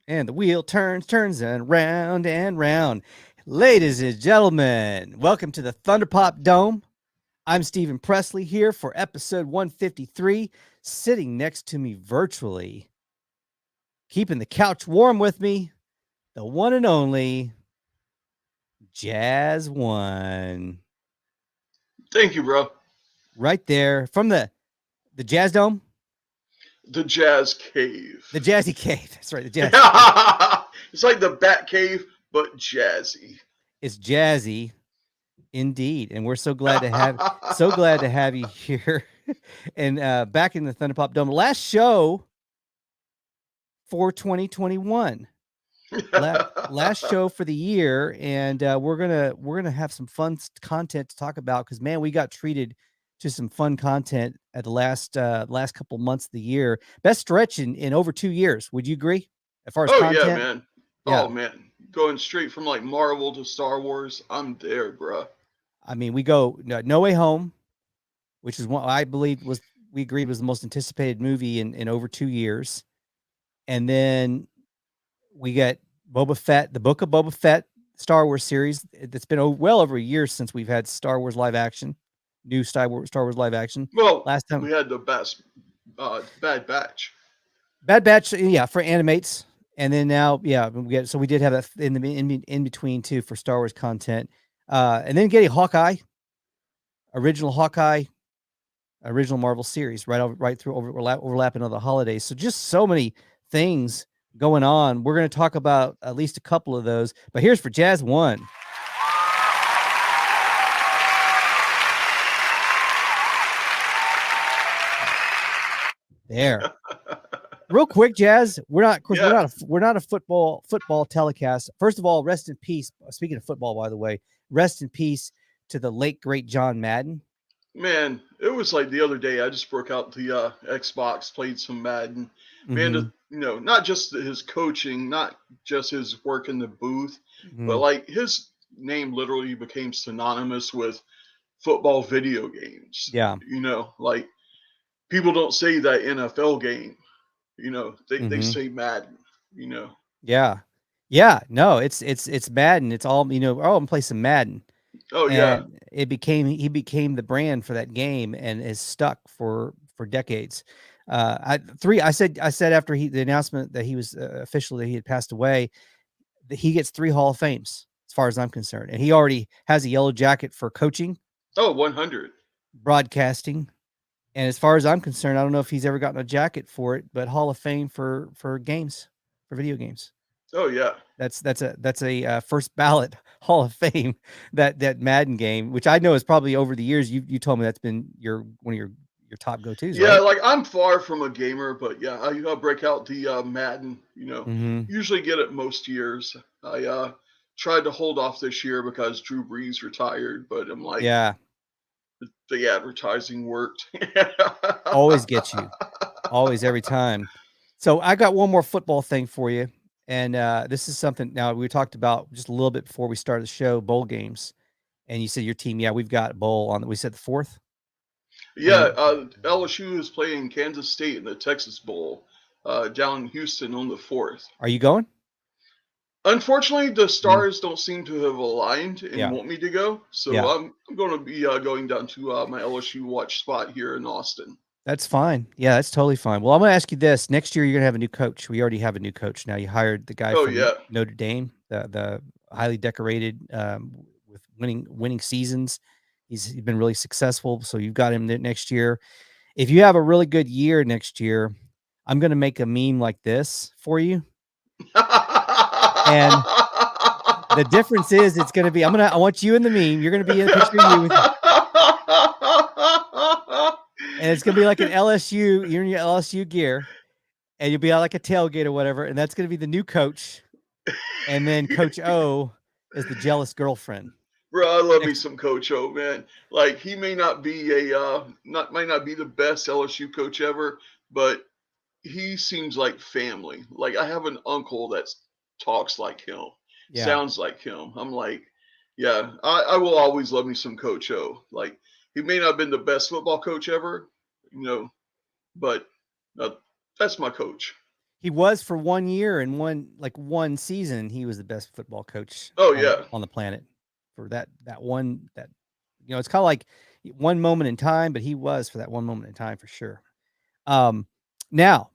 And the wheel turns and round and round. Ladies and gentlemen, welcome to the Thunderpop Dome. I'm Stephen Presley here for episode 153. Sitting next to me virtually, keeping the couch warm with me, the one and only Jazz One. Thank you, bro. Right there from the Jazz Dome, The Jazz Cave. the Jazzy Cave. That's right, the Jazzy Cave. It's like the Bat Cave, but jazzy. It's jazzy indeed, and we're so glad to have you here. And back in the Thunderpop Dome, last show for 2021, last show for the year, and we're gonna have some fun content to talk about because man, we got treated to some fun content at the last couple months of the year. Best stretch in over 2 years. Would you agree? As far as Oh yeah, content, man. yeah. Oh man, going straight from like Marvel to Star Wars. I'm there, bro. I mean, we go No Way Home, which is what I believe we agreed was the most anticipated movie in over 2 years. And then we got Boba Fett, the Book of Boba Fett Star Wars series. It's been well over a year since we've had Star Wars live action, new Star Wars live action. Well, Last time, we had the best Bad Batch. Bad Batch, yeah, for animates, and then now, yeah, we did have that in between too for Star Wars content, and then getting original Hawkeye, original Marvel series right through overlapping all the holidays. So just so many things going on. We're going to talk about at least a couple of those. But here's for Jazz One. There. Real quick, Jazz. We're not, of course, Yeah. we're not a football telecast. First of all, rest in peace. Speaking of football, by the way, rest in peace to the late great John Madden. Man, it was like the other day. I just broke out the Xbox, played some Madden. Man, Mm-hmm. not just his coaching, not just his work in the booth, Mm-hmm. but like his name literally became synonymous with football video games. Yeah. Like people don't say that NFL game. They Mm-hmm. say Madden. You know. Yeah. Yeah. No, it's Madden. It's all, oh, I'm playing some Madden. Oh yeah. And he became the brand for that game and is stuck for decades. I said after the announcement that he was officially that he had passed away, that he gets 3 Hall of Fames as far as I'm concerned, and he already has a yellow jacket for coaching, Oh, 100. broadcasting, and as far as I'm concerned, I don't know if he's ever gotten a jacket for it, but Hall of Fame for games, for video games. Oh yeah. That's a first ballot Hall of Fame, that Madden game, which I know is probably over the years. You told me that's been one of your top go tos, Yeah, right? like I'm far from a gamer, but yeah, I break out the Madden. Mm-hmm. Usually get it most years. I tried to hold off this year because Drew Brees retired, but I'm like, Yeah, the advertising worked. always get you, always every time. So I got one more football thing for you, and this is something. Now we talked about just a little bit before we started the show, bowl games, and you said your team. Yeah, we've got a bowl on. We said the 4th. Yeah, LSU is playing Kansas State in the Texas Bowl down in Houston on the 4th. Are you going? Unfortunately, the Mhm. stars don't seem to have aligned and Yeah, want me to go, so yeah. I'm going to be going down to my LSU watch spot here in Austin. That's fine. Yeah, that's totally fine. Well, I'm going to ask you this. Next year, you're going to have a new coach. We already have a new coach now. You hired the guy Oh from yeah, Notre Dame, the highly decorated, with winning seasons. He's been really successful. So you've got him next year. If you have a really good year next year, I'm going to make a meme like this for you. And the difference is it's going to be, I want you in the meme. You're going to be in a picture of you and it's going to be like an LSU, you're in your LSU gear. And you'll be out like a tailgate or whatever, and that's going to be the new coach. And then Coach O is the jealous girlfriend. Bro, I love me some Coach O, man. Like he may not be might not be the best LSU coach ever, but he seems like family. Like I have an uncle that talks like him, Yeah, sounds like him. I'm like, yeah, I will always love me some Coach O. Like he may not have been the best football coach ever, but uh, that's my coach. He was for 1 year and one season. He was the best football coach Oh yeah. on the planet for that one. That it's kind of like one moment in time, but he was for that one moment in time for sure. Now,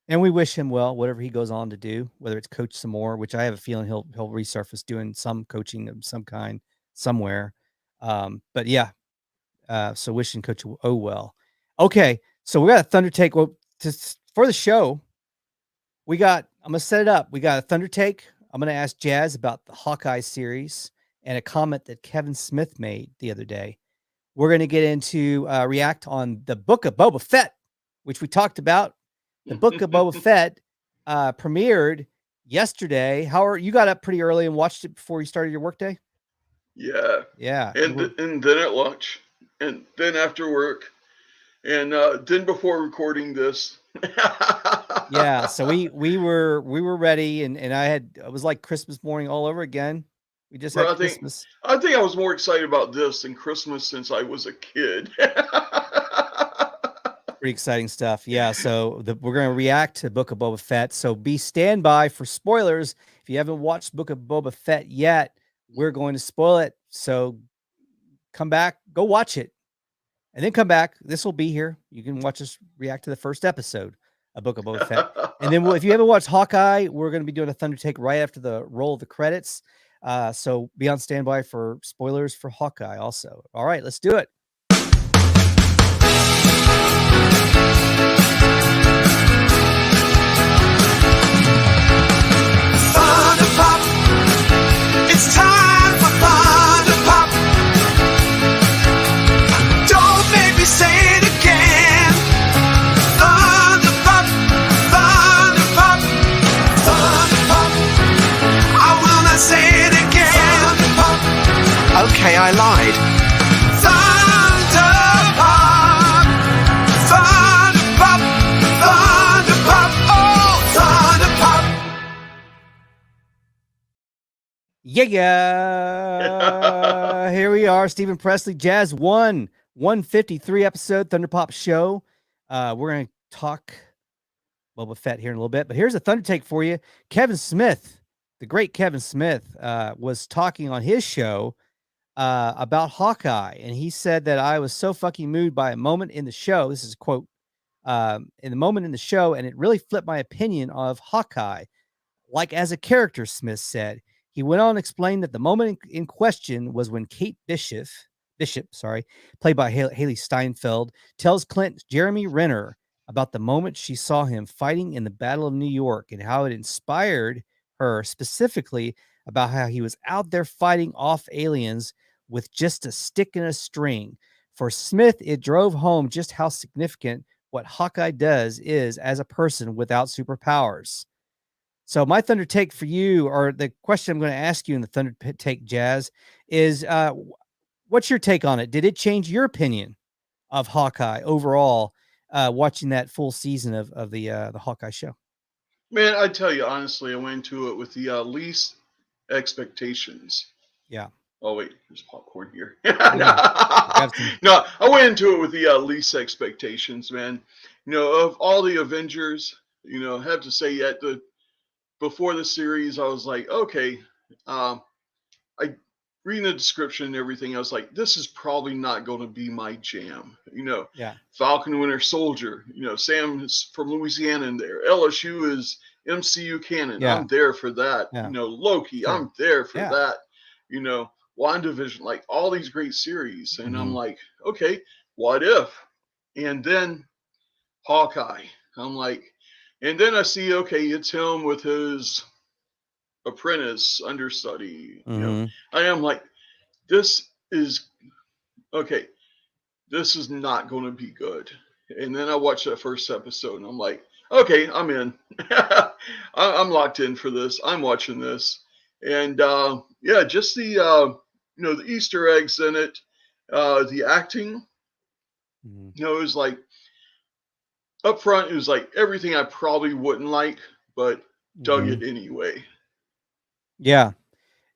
and we wish him well, whatever he goes on to do, whether it's coach some more, which I have a feeling he'll resurface doing some coaching of some kind somewhere. But yeah, so wishing Coach O well. Okay, so we got a Thunder Take. Well, for the show, I'm gonna set it up. We got a Thunder Take. I'm gonna ask Jazz about the Hawkeye series and a comment that Kevin Smith made the other day. We're gonna get into react on the Book of Boba Fett, which we talked about. The Book of Boba Fett premiered yesterday. You got up pretty early and watched it before you started your workday? Yeah. Yeah. And then at lunch, and then after work, and then before recording this. Yeah. So we were ready, and it was like Christmas morning all over again. We just had Christmas. I think I was more excited about this than Christmas since I was a kid. Pretty exciting stuff. Yeah. So we're going to react to Book of Boba Fett. So be standby for spoilers. If you haven't watched Book of Boba Fett yet, we're going to spoil it. So come back, go watch it, and then come back. This will be here. You can watch us react to the first episode of Book of Boba Fett. And then if you haven't watched Hawkeye, we're going to be doing a Thunder Take right after the roll of the credits. So be on standby for spoilers for Hawkeye also. All right, let's do it. Thunder Pop. It's time for Thunder Pop. Don't make me say it again. Thunder Pop, Thunder Pop, Thunder Pop. I will not say it again. Thunder Pop. Okay, I lied. Thunder Pop, Thunder Pop, Thunder Pop, oh, Thunder Pop. Yeah. Here we are, Stephen Presley, Jazz 153 episode Thunder Pop show. We're going to talk Boba Fett here in a little bit, but here's a Thunder Take for you. Kevin Smith, the great Kevin Smith, was talking on his show about Hawkeye, and he said that I was so fucking moved by a moment in the show. This is a quote, in the moment in the show, and it really flipped my opinion of Hawkeye. Like as a character, Smith said. He went on to explain that the moment in question was when Kate Bishop, played by Haley Steinfeld, tells Clint Jeremy Renner about the moment she saw him fighting in the Battle of New York and how it inspired her, specifically about how he was out there fighting off aliens with just a stick and a string. For Smith, it drove home just how significant what Hawkeye is as a person without superpowers. So my Thunder Take for you, or the question I'm going to ask you in the Thunder Take, Jazz, is what's your take on it? Did it change your opinion of Hawkeye overall, watching that full season of the Hawkeye show? Man, I tell you honestly, I went into it with the least expectations. Yeah. Oh wait, there's popcorn here. Yeah. No, I went into it with the least expectations, man. Of all the Avengers, I have to say before the series, I was like, okay, I reading the description and everything, I was like, this is probably not going to be my jam. Yeah. Falcon Winter Soldier, Sam is from Louisiana in there. LSU is MCU canon. Yeah. I'm there for that. Yeah. Loki, Sure. I'm there for that. WandaVision, like all these great series. And I'm like, okay, what if? And then Hawkeye, I'm like, and then I see, okay, it's him with his apprentice understudy. I am like, this is not going to be good. And then I watched that first episode and I'm like, okay, I'm in. I'm locked in for this. I'm watching this. And just the the Easter eggs in it, the acting, it was like, up front, it was like everything I probably wouldn't like, but dug it anyway. Yeah.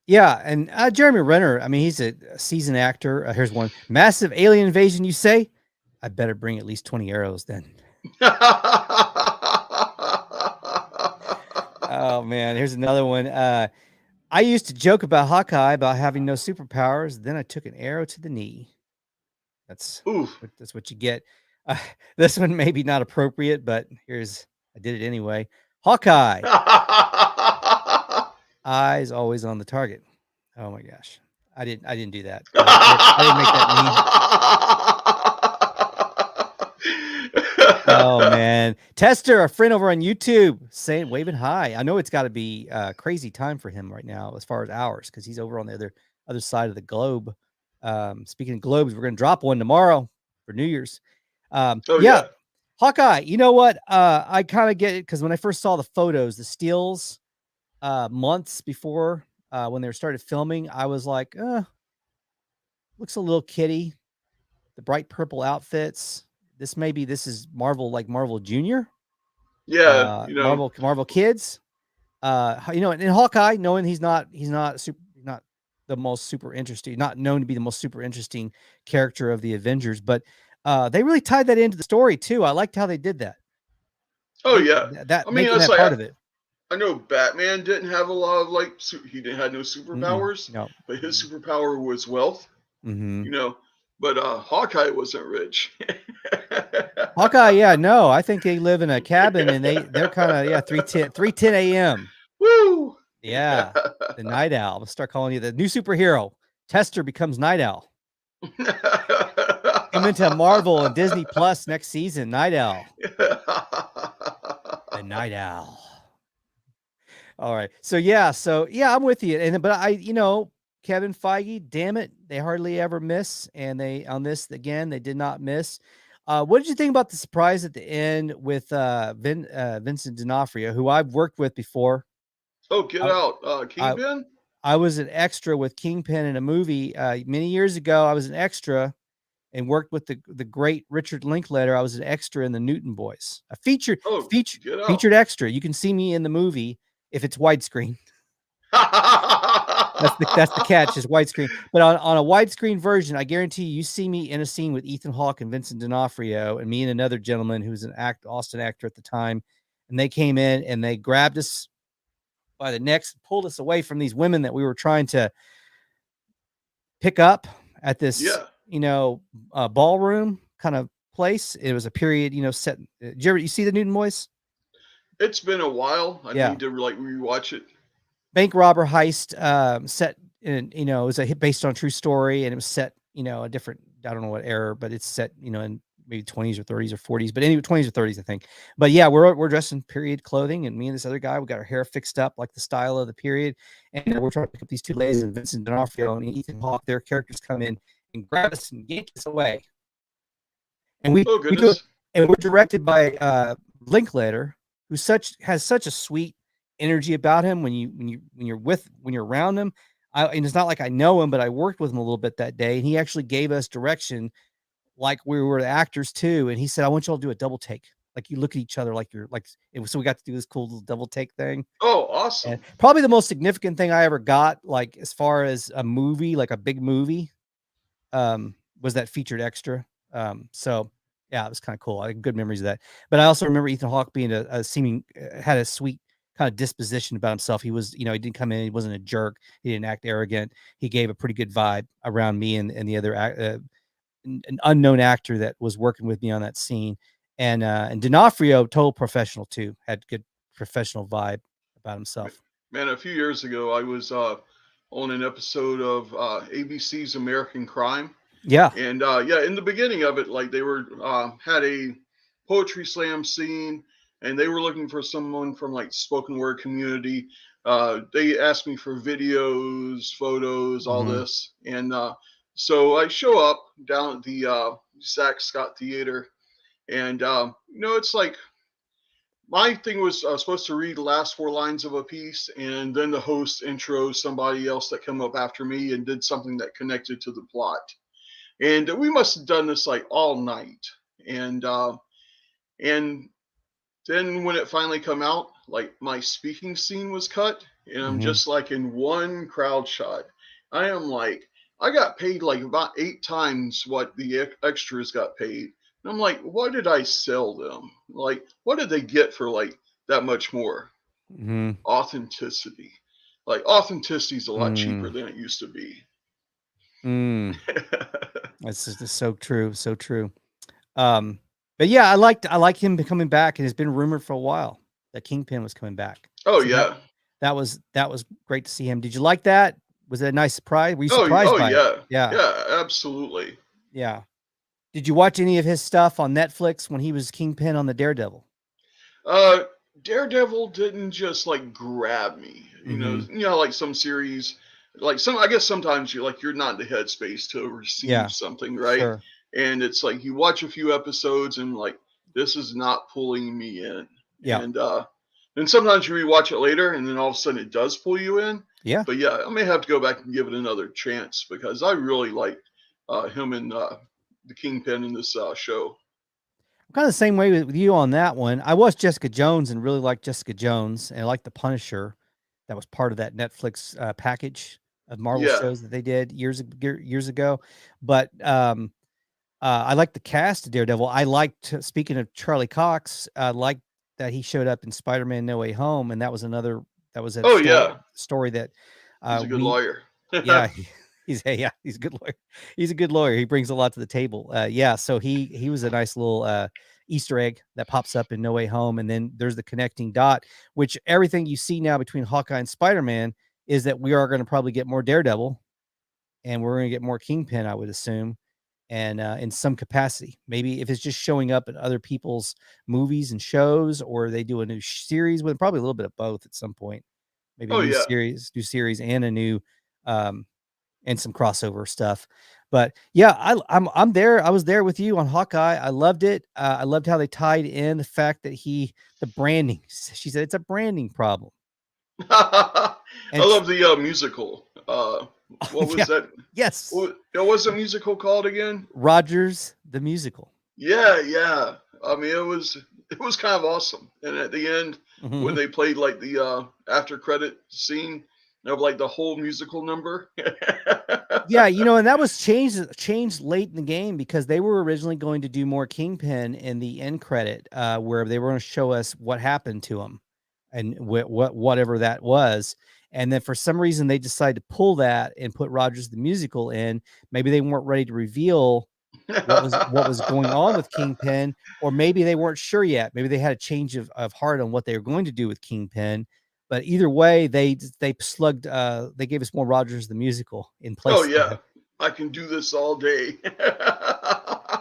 Yeah. And Jeremy Renner, I mean, he's a seasoned actor. Here's one. Massive alien invasion, you say? I better bring at least 20 arrows then. Oh man, here's another one. I used to joke about Hawkeye about having no superpowers. Then I took an arrow to the knee. That's Oof. that's what you get. This one maybe not appropriate, but I did it anyway. Hawkeye, eyes always on the target. Oh my gosh, I didn't do that. I didn't make that meme. Oh man, Tester, a friend over on YouTube, saying waving hi. I know it's got to be a crazy time for him right now as far as hours because he's over on the other side of the globe. Speaking of globes, we're gonna drop one tomorrow for New Year's. Oh Yeah, yeah. Hawkeye. You know what? I kind of get it because when I first saw the photos, the stills, months before when they started filming, I was like, looks a little kiddie. The bright purple outfits. This is Marvel, like Marvel Junior. Yeah, you know. Marvel Kids. In Hawkeye, knowing he's not not the most super interesting, not known to be the most super interesting character of the Avengers, but they really tied that into the story too. I liked how they did that. Oh yeah. I mean, Making it's that like part of it. I know Batman didn't have a lot of he didn't have no superpowers, No. but his superpower was wealth. Mm-hmm. You know, but Hawkeye wasn't rich. Hawkeye, yeah, no, I think they live in a cabin and they're kind of 3:10 a.m. Woo! Yeah, the Night Owl. I'll start calling you the new superhero. Tester becomes Night Owl. Come into Marvel and Disney Plus next season. Night Owl. The Night Owl. All right. So yeah, I'm with you. But Kevin Feige, damn it, they hardly ever miss. And they on this again, they did not miss. What did you think about the surprise at the end with Vincent D'Onofrio, who I've worked with before? Oh, get out, Kingpin. I was an extra with Kingpin in a movie many years ago. I was an extra and worked with the great Richard Linklater. I was an extra in the Newton Boys, a featured extra. You can see me in the movie if it's widescreen. That's the catch, is widescreen. But on a widescreen version, I guarantee you see me in a scene with Ethan Hawke and Vincent D'Onofrio, and me and another gentleman who was an Austin actor at the time, and they came in and they grabbed us by the necks, pulled us away from these women that we were trying to pick up at this, ballroom kind of place. It was a period, set. Did you see the Newton Boys? It's been a while. I need to rewatch it. Bank robber heist, set in, it was a hit based on a true story, and it was set, a different, I don't know what era, but it's set, in maybe 20s or 30s or 40s, but anyway, 20s or 30s, I think. But yeah, we're dressed in period clothing, and me and this other guy, we got our hair fixed up like the style of the period, and we're trying to pick up these two ladies, and Vincent D'Onofrio and Ethan Hawke, their characters come in and grab us and yank us away. And we do it, and we're directed by Linklater, who has such a sweet energy about him when you're around him. And it's not like I know him, but I worked with him a little bit that day, and he actually gave us direction like we were the actors too. And he said, I want you all to do a double take. Like you look at each other like you're like, so we got to do this cool little double take thing. Oh, awesome. And probably the most significant thing I ever got, like as far as a movie, like a big movie, was that featured extra. So yeah, it was kind of cool. I had good memories of that. But I also remember Ethan Hawke being had a sweet kind of disposition about himself. He was, he didn't come in, he wasn't a jerk. He didn't act arrogant. He gave a pretty good vibe around me and the other an unknown actor that was working with me on that scene. And D'Onofrio, total professional too, had good professional vibe about himself. Man, a few years ago, I was on an episode of ABC's American Crime. Yeah. And in the beginning of it, like they were had a poetry slam scene, and they were looking for someone from like spoken word community. They asked me for videos, photos, all this. And so I show up down at the Zach Scott Theater, and it's like my thing was supposed to read the last 4 lines of a piece, and then the host intros somebody else that came up after me and did something that connected to the plot. And we must have done this like all night. And then when it finally come out, like my speaking scene was cut, and I'm just like in one crowd shot. I am like, I got paid like about 8 times what the extras got paid. And I'm like, what did I sell them? Like, what did they get for like that much more? Mhm. Authenticity. Like authenticity is a lot cheaper Mm. than it used to be. Mm. That's just so true, so true. Um, but yeah, I like him coming back, and it's been rumored for a while that Kingpin was coming back. Oh So yeah. that was great to see him. Did you like that? Was it a nice surprise? Were you Oh surprised oh by it? yeah. Yeah, Yeah, absolutely. yeah. Did you watch any of his stuff on Netflix when he was Kingpin on the Daredevil? Uh, Daredevil didn't just like grab me. Mm-hmm. Like some series, like some. I guess sometimes you're not in the headspace to receive Yeah, something, right? sure. And it's like you watch a few episodes and like this is not pulling me in, Yeah, and then sometimes you rewatch it later, and then all of a sudden it does pull you in. yeah. But yeah, I may have to go back and give it another chance because I really like him and the Kingpin in this show. I'm kind of the same way with you on that one. I watched Jessica Jones and really liked Jessica Jones, and I liked The Punisher. That was part of that Netflix package of Marvel Yeah. shows that they did years ago. But I like the cast of Daredevil. I liked, speaking of Charlie Cox, I liked that he showed up in Spider-Man: No Way Home, and that was a Oh yeah, story that he's a good we lawyer. yeah, he's a good lawyer. He's a good lawyer. He brings a lot to the table. Yeah, so he was a nice little Easter egg that pops up in No Way Home, and then there's the connecting dot, which everything you see now between Hawkeye and Spider-Man is that we are going to probably get more Daredevil, and we're going to get more Kingpin, I would assume, and in some capacity. Maybe if it's just showing up in other people's movies and shows, or they do a new series with probably a little bit of both at some point. Maybe a Oh yeah. new series, and a new and some crossover stuff. But yeah, I'm there. I was there with you on Hawkeye. I loved it. I loved how they tied in the fact that the branding. She said it's a branding problem. I And love the musical. What yeah, was that? yes, What's the musical called again? Rogers the musical. Yeah, yeah. I mean, it was kind of awesome. And at the end, when Mhm. they played like the after credit scene of like the whole musical number. Yeah, and that was changed late in the game because they were originally going to do more Kingpin in the end credit, where they were going to show us what happened to him and whatever that was. And then for some reason they decided to pull that and put Rogers the musical in. Maybe they weren't ready to reveal what was going on with Kingpin, or maybe they weren't sure yet. Maybe they had a change of heart on what they were going to do with Kingpin. But either way, they slugged. They gave us more Rogers the musical in Oh place of yeah, him. I can do this all day.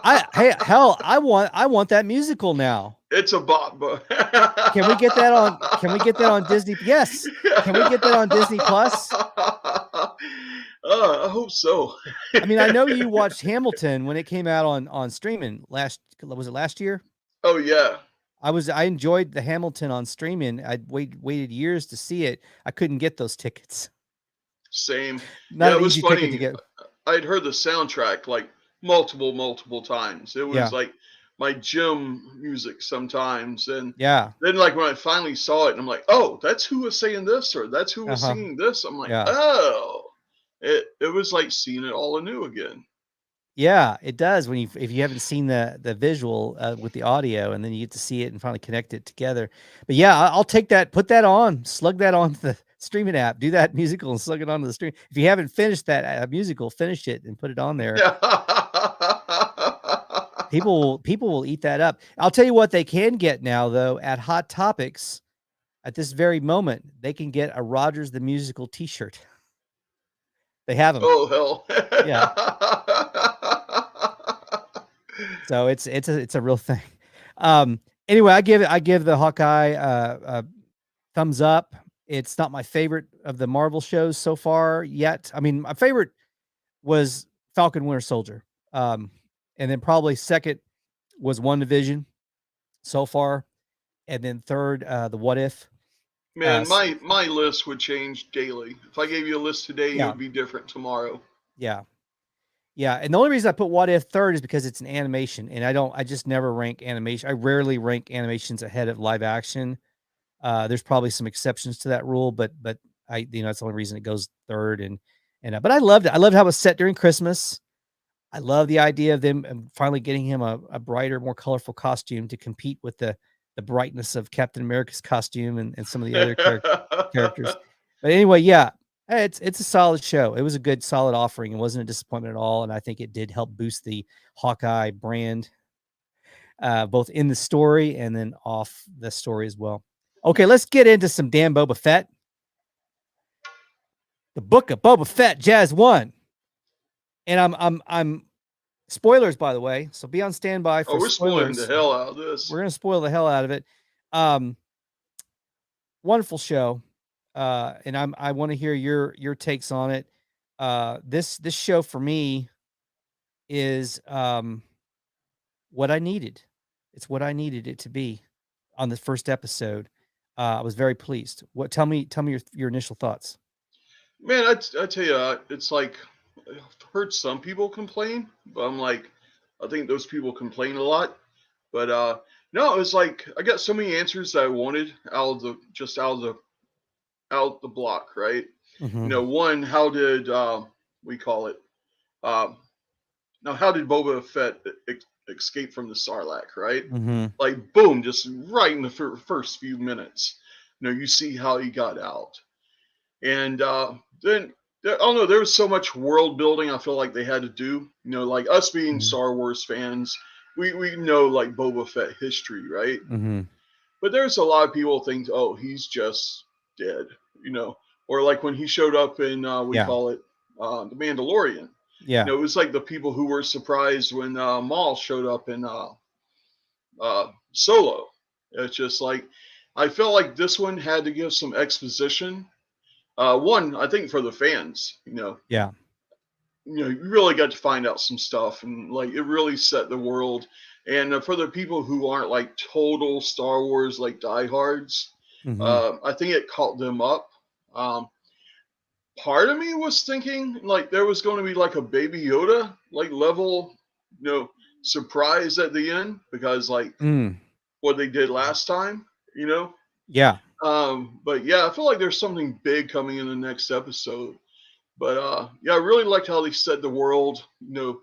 I want that musical now. It's a bot, but Can we get that on? Can we get that on Disney? Yes. Can we get that on Disney Plus? I hope so. I mean, I know you watched Hamilton when it came out on streaming was it last year? Oh yeah, I enjoyed the Hamilton on streaming. I waited years to see it. I couldn't get those tickets. same. Not Yeah, an it was easy ticket to funny. get. I'd heard the soundtrack like multiple times. It was Yeah. like my gym music sometimes, and Yeah. then like when I finally saw it, and I'm like, oh, that's who was saying this, or that's who was Uh-huh. singing this. I'm like, Yeah. oh, it was like seeing it all anew again. Yeah, it does when if you haven't seen the visual with the audio, and then you get to see it and finally connect it together. But yeah, I'll take that, put that on, slug that on the streaming app, do that musical and slug it onto the stream. If you haven't finished that musical, finish it and put it on there. Yeah. People will eat that up. I'll tell you what they can get now though at Hot Topics at this very moment, they can get a Rogers the Musical t-shirt. They have them. Oh hell. Yeah. So it's a real thing. Anyway, I give the Hawkeye a thumbs up. It's not my favorite of the Marvel shows so far yet. I mean, my favorite was Falcon Winter Soldier. And then probably second was WandaVision so far. And then third, the What If. Man, my list would change daily. If I gave you a list today, it Yeah. would be different tomorrow. Yeah. Yeah, and the only reason I put What If third is because it's an animation, and I just never rank animation. I rarely rank animations ahead of live action. There's probably some exceptions to that rule, but that's the only reason it goes third. But I loved it. I loved how it was set during Christmas. I love the idea of them finally getting him a brighter, more colorful costume to compete with the the brightness of Captain America's costume and some of the other characters. But anyway, yeah, it's a solid show. It was a good, solid offering. It wasn't a disappointment at all, and I think it did help boost the Hawkeye brand, both in the story and then off the story as well. Okay, let's get into some damn Boba Fett. The Book of Boba Fett, Jazz 1. And I'm spoilers, by the way, so be on standby for we're spoiling spoilers. the hell out of this. We're gonna spoil the hell out of it. Wonderful show. And I want to hear your takes on it. This show for me is what I needed. It's what I needed it to be on the first episode. I was very pleased. Tell me your initial thoughts. Man, I tell you, it's like I've heard some people complain, but I'm like, I think those people complain a lot. But no, it was like I got so many answers that I wanted out of the block, right? Mm-hmm. You know, one, how did we call it? Now, how did Boba Fett escape from the Sarlacc, right? Mm-hmm. Like, boom, just right in the first few minutes. You know, you see how he got out. And then, I don't know, there was so much world building I feel like they had to do. You know, like us being Star Wars fans, we know, like, Boba Fett history, right? Mm-hmm. But there's a lot of people think, oh, he's just dead, you know? Or like when he showed up in, call it, The Mandalorian. Yeah. You know, it was like the people who were surprised when Maul showed up in Solo. It's just like, I felt like this one had to give some exposition. One, I think for the fans, you know. Yeah. You know, you really got to find out some stuff, and like it really set the world. And for the people who aren't like total Star Wars like diehards, I think it caught them up. Part of me was thinking like there was going to be like a Baby Yoda like level, you know, surprise at the end because like what they did last time, you know. Yeah. But yeah, I feel like there's something big coming in the next episode. But yeah, I really liked how they set the world. You know,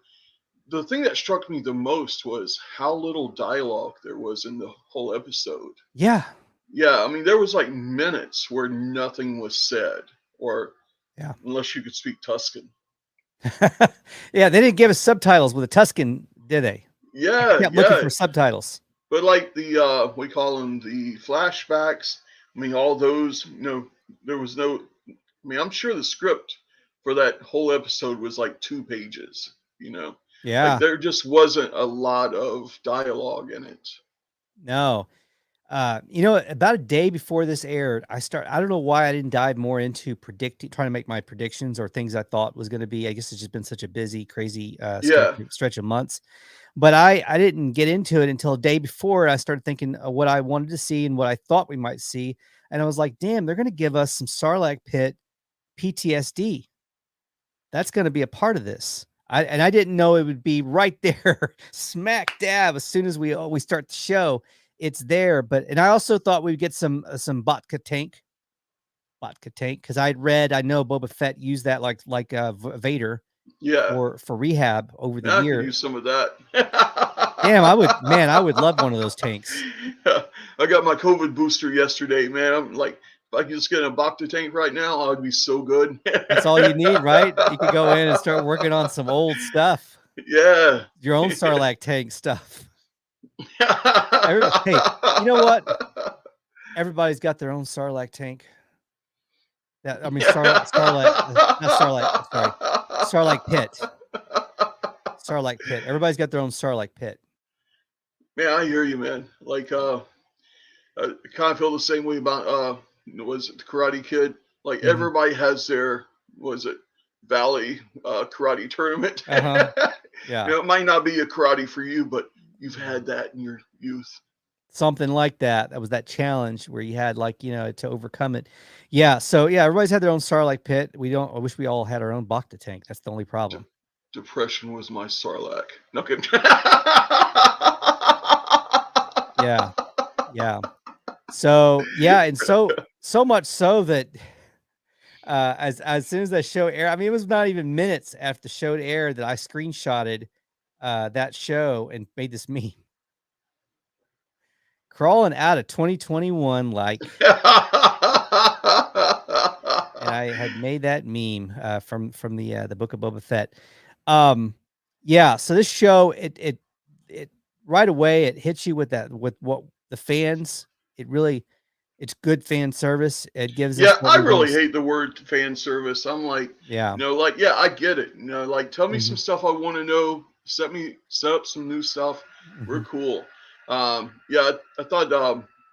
the thing that struck me the most was how little dialogue there was in the whole episode. Yeah. Yeah, I mean, there was like minutes where nothing was said, or unless you could speak Tuscan. Yeah, they didn't give us subtitles with a Tuscan, did they? Yeah, I kept looking for subtitles. But like the we call them the flashbacks. I mean, all those. You know, there was no. I mean, I'm sure the script for that whole episode was like 2 pages. You know. Yeah. Like there just wasn't a lot of dialogue in it. No. You know, about a day before this aired, I don't know why I didn't dive more into trying to make my predictions or things I thought was going to be. I guess it's just been such a busy, crazy stretch of months. But I didn't get into it until a day before. I started thinking of what I wanted to see and what I thought we might see. And I was like, damn, they're going to give us some Sarlacc pit PTSD. That's going to be a part of this. I didn't know it would be right there, smack dab, as soon as we start the show. It's there, and I also thought we'd get some Botka tank, because I know Boba Fett used that like Vader, for rehab over the year. I could use some of that. Damn, I would love one of those tanks. I got my COVID booster yesterday, man. I'm like, if I could just get a Bacta tank right now, I would be so good. That's all you need, right? You could go in and start working on some old stuff. Yeah, your own Sarlacc tank stuff. Hey, you know what? Everybody's got their own Sarlacc tank. Sarlacc pit. Sarlacc pit. Everybody's got their own Sarlacc pit. Man, I hear you, man. Like, I kind of feel the same way about was it the Karate Kid? Like everybody has their Valley karate tournament. Yeah, you know, it might not be a karate for you, but you've had that in your youth. Something like that. That was that challenge where you had to overcome it. Yeah. So yeah, everybody's had their own Sarlacc pit. I wish we all had our own Bacta tank. That's the only problem. Depression was my Sarlacc. No kidding. Yeah. Yeah. So yeah, and so much so that as soon as that show aired, I mean, it was not even minutes after the show aired that I screenshotted that show and made this meme. crawling out of 2021 like. And I had made that meme from the Book of Boba Fett. Yeah, so this show it right away it hits you with what the fans. It's good fan service. It gives us Yeah, what I we wanna really hate the word fan service. I'm like, Yeah. like, yeah, I get it. Like, tell me Mhm. some stuff I want to know. Set up some new stuff. We're Mhm. cool. Yeah, I thought,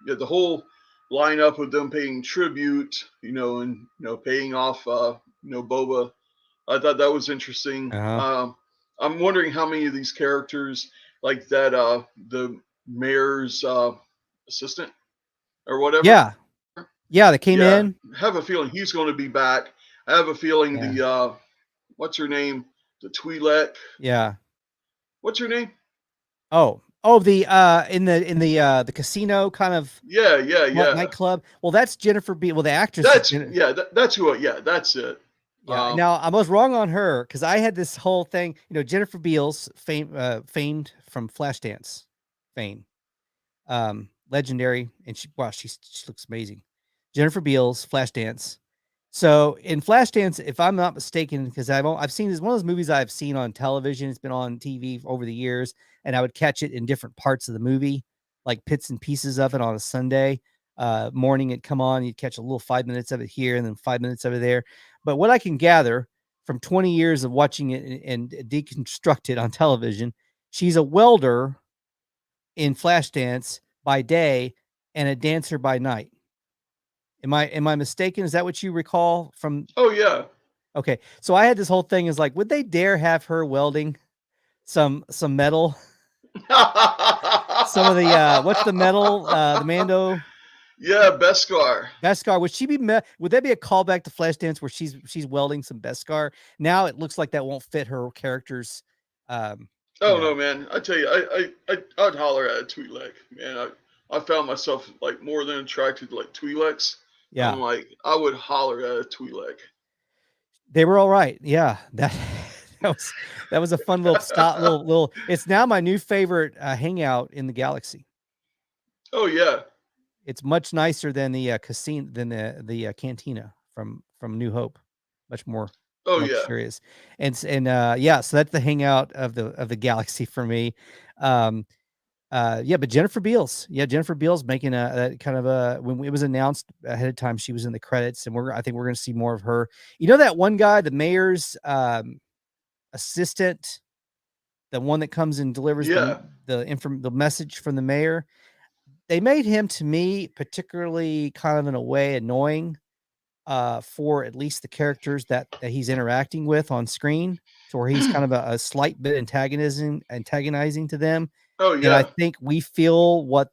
yeah, the whole lineup of them paying tribute, and paying off, Boba. I thought that was interesting. Uh-huh. I'm wondering how many of these characters, like that, the mayor's assistant or whatever. Yeah. Yeah, they came Yeah, in. I have a feeling he's going to be back. I have a feeling Yeah. the what's her name, the Twi'lek. Yeah. What's her name? Oh, the in the casino kind of Yeah, yeah, yeah. nightclub. Well, that's Jennifer B. Well, the actress is That's who. Yeah, that's it. Yeah. Now I was wrong on her because I had this whole thing. Jennifer Beals, famed from Flashdance, fame, legendary, and she looks amazing. Jennifer Beals, Flashdance. So in Flashdance, if I'm not mistaken, because I've seen this one of those movies I've seen on television. It's been on TV over the years, and I would catch it in different parts of the movie, like bits and pieces of it on a Sunday morning. It'd come on, you'd catch a little 5 minutes of it here and then 5 minutes of it there. But what I can gather from 20 years of watching it and deconstruct it on television, she's a welder in Flashdance by day and a dancer by night. Am I mistaken? Is that what you recall from? Oh yeah. Okay, so I had this whole thing is like, would they dare have her welding some metal? Some of the what's the metal? The Mando. Yeah, Beskar. Beskar. Would she be? Would that be a callback to Flashdance where she's welding some Beskar? Now it looks like that won't fit her character's. Oh no, man! I tell you, I'd holler at a Twi'lek, man. I found myself like more than attracted to like Twi'leks. Yeah, I'm like, I would holler at a Twi'lek. they were all right. Yeah, that was a fun little stop. Little. It's now my new favorite hangout in the galaxy. Oh yeah. It's much nicer than the casino than the cantina from New Hope. Much more Oh yeah. luxurious. And yeah, so that's the hangout of the galaxy for me. Yeah, but Jennifer Beals. Yeah, Jennifer Beals making a kind of a when it was announced ahead of time, she was in the credits, and I think we're going to see more of her. That one guy, the mayor's assistant, the one that comes and delivers the message from the mayor. They made him, to me, particularly kind of in a way annoying for at least the characters that he's interacting with on screen, to where he's kind of a slight bit antagonizing to them. Oh And I yeah. think we feel what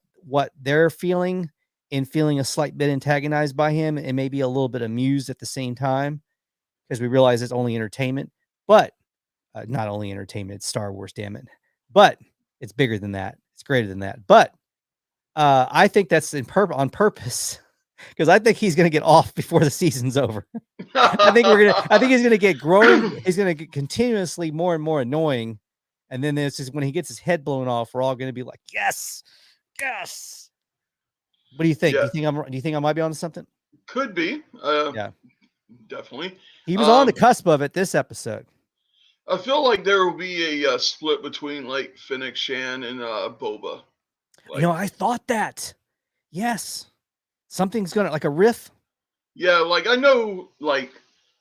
they're feeling in feeling a slight bit antagonized by him, and maybe a little bit amused at the same time, because we realize it's only entertainment, but not only entertainment, it's Star Wars, damn it. But it's bigger than that. It's greater than that. But I think that's on purpose, because I think he's going to get off before the season's over. I think he's going to get growing. He's going to get continuously more and more annoying. And then there's just when he gets his head blown off, we're all going to be like, yes, yes. What do you think? Yeah. Do you think I might be onto something? Could be. Yeah, Definitely. he was on the cusp of it this episode. I feel like there will be a split between like Fennec Shan and Boba. Like, I thought that. Yes, something's gonna like a riff. yeah, like I know, like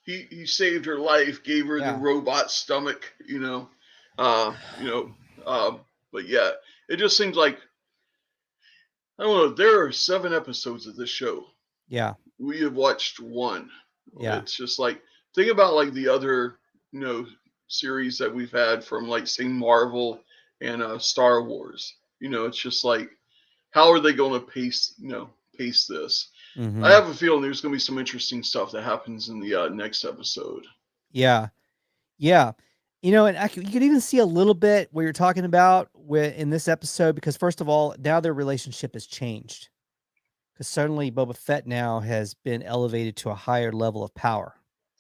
he saved her life, gave her the robot stomach, but yeah, it just seems like, I don't know. There are 7 episodes of this show. Yeah, We have watched 1. Yeah. It's just like, think about like the other, series that we've had from like say Marvel and Star Wars. It's just like, how are they going to pace this? Mhm. I have a feeling there's going to be some interesting stuff that happens in the next episode. Yeah. And you could even see a little bit what you're talking about in this episode, because first of all, now their relationship has changed. Because suddenly Boba Fett now has been elevated to a higher level of power.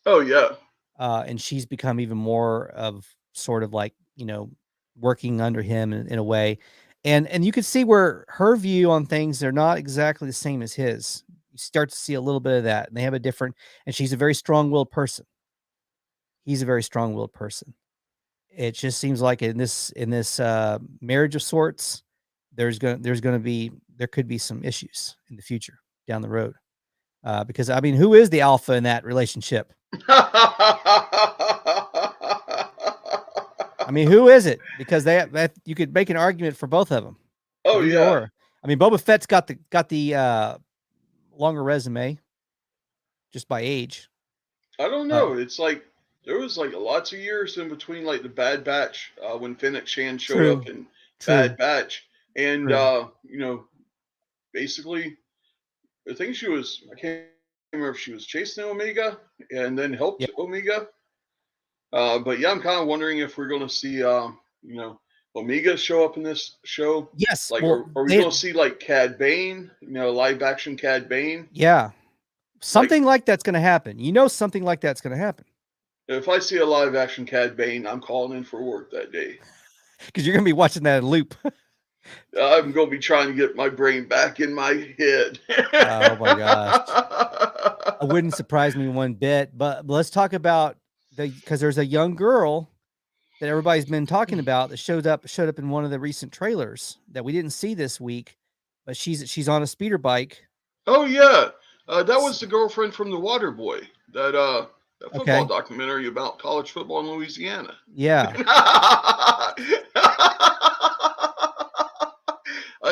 Oh yeah. And she's become even more of sort of like, working under him in a way. And you can see where her view on things are not exactly the same as his. You start to see a little bit of that, and they have a different. And she's a very strong-willed person. He's a very strong-willed person. It just seems like in this marriage of sorts, there could be some issues in the future down the road. Because I mean, who is the alpha in that relationship? I mean, who is it? Because you could make an argument for both of them. Oh Either yeah. or. I mean, Boba Fett's got the longer resume, just by age. I don't know. It's like there was like lots of years in between, like the Bad Batch when Fennec Shand showed up in Bad Batch, and you know, basically, I think I can't remember if she was chasing Omega and then helped Omega. But yeah, I'm kind of wondering if we're going to see, you know, Omega show up in this show. Yes. Like, well, are we going to see like Cad Bane, you know, live action Cad Bane? Yeah. Something like that's going to happen. You know, something like that's going to happen. If I see a live action Cad Bane, I'm calling in for work that day. Because you're going to be watching that in loop. I'm going to be trying to get my brain back in my head. Oh my gosh. It wouldn't surprise me one bit, but let's talk about because there's a young girl that everybody's been talking about that showed up in one of the recent trailers that we didn't see this week, but she's on a speeder bike. Oh yeah. That was the girlfriend from The Water Boy, that football documentary about college football in Louisiana. Yeah.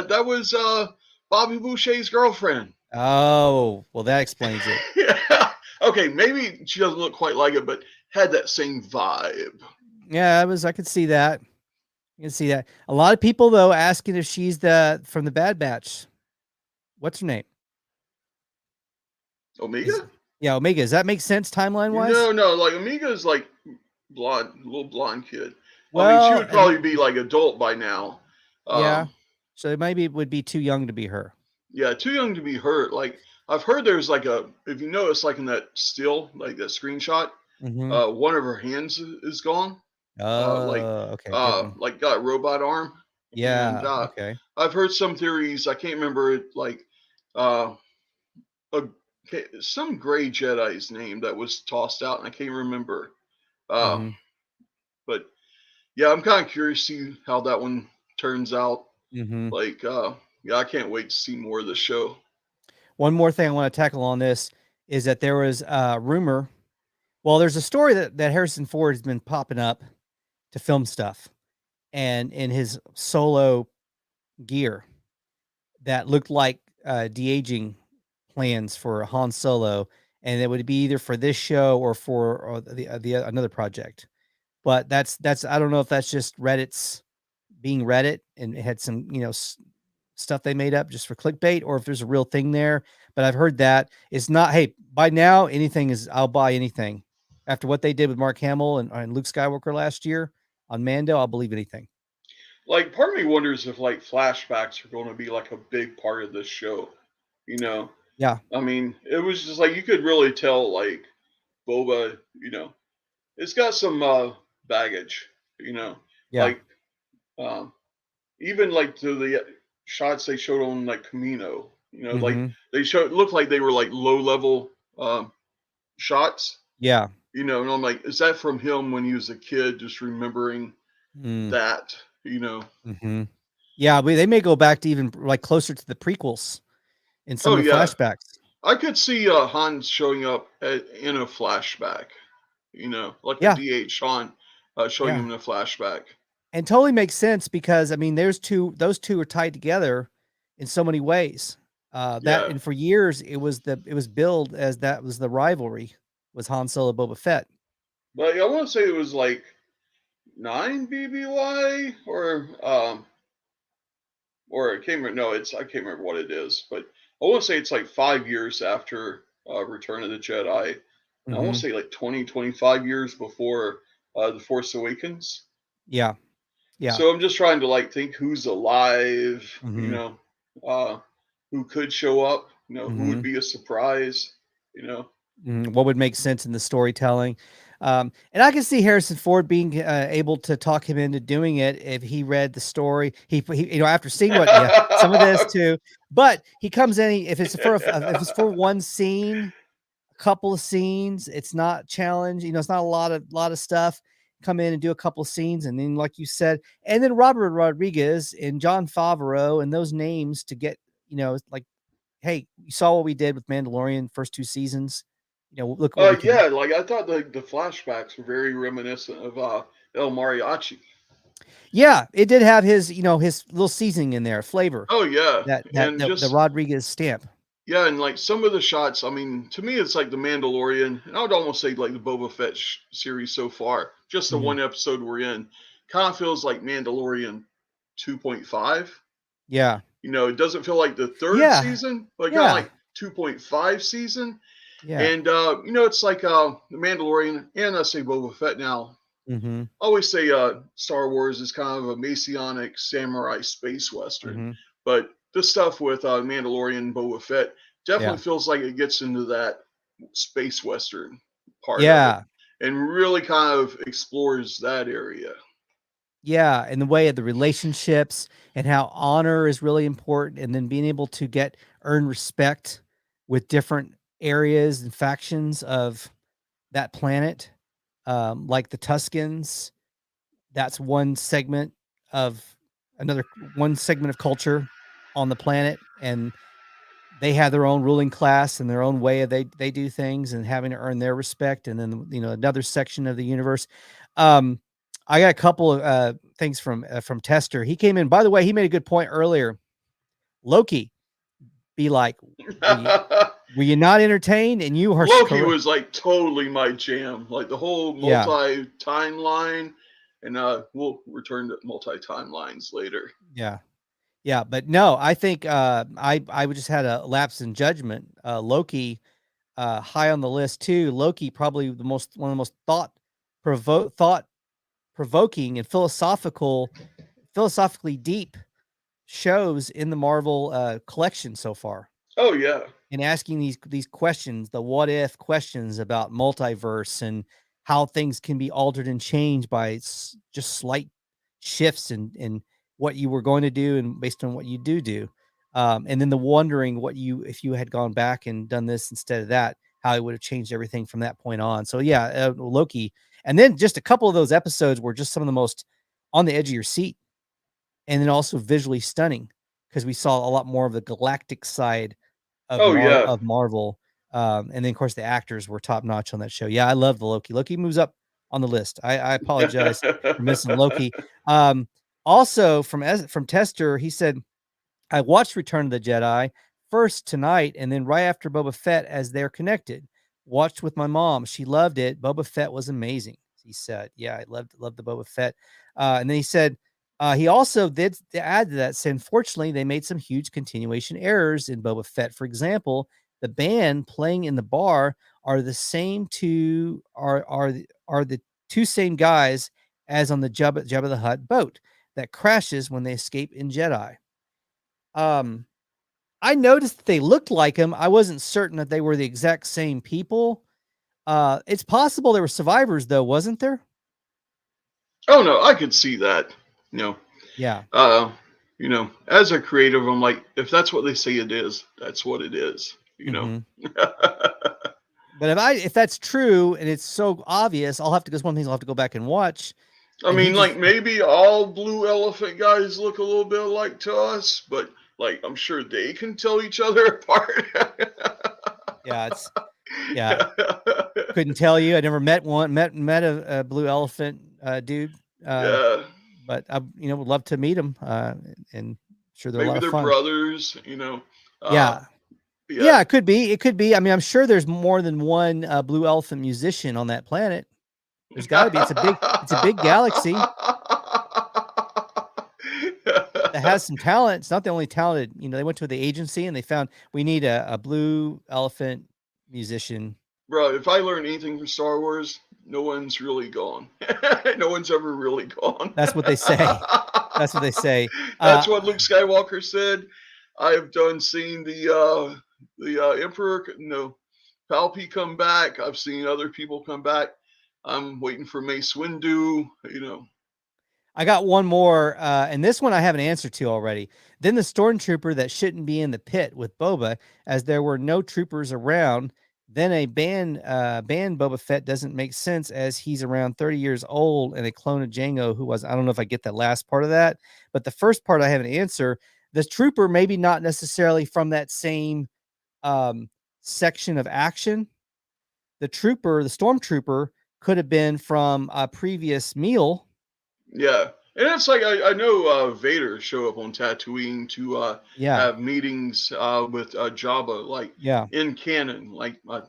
That was Bobby Boucher's girlfriend. Oh, well, that explains it. Yeah. Okay, maybe she doesn't look quite like it, but had that same vibe. Yeah, I could see that. You can see that. A lot of people though asking if she's from the Bad Batch. What's her name? Omega? Yeah, Omega. Does that make sense timeline wise? No. Like Omega is like little blonde kid. Well, I mean, she would probably be like adult by now. Yeah. So maybe it would be too young to be her. Yeah, too young to be her. Like I've heard there's like if you notice, like in that still, like that screenshot, one of her hands is gone. Okay. Like got a robot arm. Yeah. And, okay. I've heard some theories. I can't remember it. Like some gray Jedi's name that was tossed out, and I can't remember. But yeah, I'm kind of curious to see how that one turns out. Like, yeah, I can't wait to see more of the show. One more thing I want to tackle on this is that there was a rumor. Well, there's a story that Harrison Ford has been popping up to film stuff, and in his solo gear that looked like de-aging plans for Han Solo, and it would be either for this show or for the another project. But that's I don't know if that's just Reddit's being Reddit and it had some stuff they made up just for clickbait, or if there's a real thing there. But I've heard that it's not. Hey, by now I'll buy anything after what they did with Mark Hamill and Luke Skywalker last year on Mando. I'll believe anything. Like, part of me wonders if like flashbacks are going to be like a big part of this show. Yeah. I mean, it was just like you could really tell like Boba, it's got some baggage, Yeah. Like even like to the shots they showed on like Camino, like they looked like they were like low level shots. Yeah. And I'm like, is that from him when he was a kid, just remembering that, Yeah, but they may go back to even like closer to the prequels in some of the flashbacks. I could see Han showing up in a flashback, like a DH Han showing him in a flashback. And totally makes sense because I mean, those two are tied together in so many ways. And for years it was billed as that was the rivalry was Han Solo Boba Fett. But I want to say it was like 9 BBY or I can't remember. No, I can't remember what it is, but I want to say it's like 5 years after Return of the Jedi. I want to say like 25 years before The Force Awakens. Yeah. Yeah. So I'm just trying to like think who's alive, who could show up, who would be a surprise, What would make sense in the storytelling. And I can see Harrison Ford being able to talk him into doing it if he read the story. He after seeing what, some of this too. But he comes in, if it's for one scene, a couple of scenes, it's not challenge. It's not a lot of stuff. Come in and do a couple of scenes, and then, like you said, and then Robert Rodriguez and Jon Favreau and those names to get, like, hey, you saw what we did with Mandalorian first 2 seasons. Look what we can. Yeah, like I thought the flashbacks were very reminiscent of El Mariachi. Yeah, it did have his, his little seasoning in there, flavor. Oh yeah, The Rodriguez stamp. Yeah, and like some of the shots, I mean, to me, it's like the Mandalorian, and I would almost say like the Boba Fett series so far. Just the one episode we're in, kind of feels like Mandalorian 2.5. Yeah, it doesn't feel like the third season, but kind of like 2.5 season. Yeah, and it's like the Mandalorian, and I say Boba Fett now. Mm-hmm. I always say Star Wars is kind of a Messianic samurai space western, but the stuff with Mandalorian and Boba Fett definitely feels like it gets into that space western part of it, and really kind of explores that area. Yeah, and the way of the relationships and how honor is really important, and then being able to earn respect with different areas and factions of that planet, like the Tuscans. That's one segment of culture on the planet, and they have their own ruling class and their own way of they do things and having to earn their respect. And then another section of the universe. I got a couple of things from Tester. He came in. By the way, he made a good point earlier. Loki, be like, were you not entertained? And you are. Loki was like totally my jam. Like the whole multi-timeline, and we'll return to multi-timelines later. Yeah, but no, I think I just had a lapse in judgment. Loki, high on the list too. Loki, probably one of the most thought provoking and philosophically deep shows in the Marvel collection so far. Oh yeah, and asking these questions, the what if questions about multiverse and how things can be altered and changed by just slight shifts in what you were going to do and based on what you do. And then the wondering if you had gone back and done this instead of that, how it would have changed everything from that point on. So yeah, Loki. And then just a couple of those episodes were just some of the most on the edge of your seat, and then also visually stunning because we saw a lot more of the galactic side of Marvel. And then of course the actors were top notch on that show. Yeah, I love the Loki. Loki moves up on the list. I apologize for missing Loki. Also from Tester, he said, I watched Return of the Jedi first tonight and then right after Boba Fett as they're connected. Watched with my mom. She loved it. Boba Fett was amazing. He said, yeah, I loved the Boba Fett. And then he said, he also did add to that, say, unfortunately, they made some huge continuation errors in Boba Fett. For example, the band playing in the bar are the same two are the two same guys as on the Jabba the Hutt boat that crashes when they escape in Jedi. I noticed that they looked like him. I wasn't certain that they were the exact same people. It's possible there were survivors, though, wasn't there? Oh no, I could see that. Yeah. As a creative, I'm like, if that's what they say it is, that's what it is. But if that's true and it's so obvious, I'll have to. Because one thing I'll have to go back and watch. I mean, like maybe all blue elephant guys look a little bit alike to us, but like I'm sure they can tell each other apart. Couldn't tell you. I never met one. Met a blue elephant dude. But I would love to meet them. And sure they're maybe a lot they're of fun. brothers. Yeah, it could be. It could be. I mean, I'm sure there's more than one blue elephant musician on that planet. There's got to be. It's a big galaxy that has some talent. It's not the only talented. They went to the agency and they found we need a blue elephant musician. Bro, if I learn anything from Star Wars, no one's really gone. No one's ever really gone. That's what they say. That's what they say. That's what Luke Skywalker said. I have seen the Emperor, Palpy come back. I've seen other people come back. I'm waiting for Mace Windu. I got one more, and this one I have an answer to already. Then the stormtrooper that shouldn't be in the pit with Boba, as there were no troopers around. Then a ban Boba Fett doesn't make sense, as he's around 30 years old and a clone of Jango who was. I don't know if I get that last part of that, but the first part I have an answer. The trooper maybe not necessarily from that same section of action. The stormtrooper, could have been from a previous meal. Yeah. And it's like I know Vader show up on Tatooine to have meetings with Jabba, like in canon. Like, I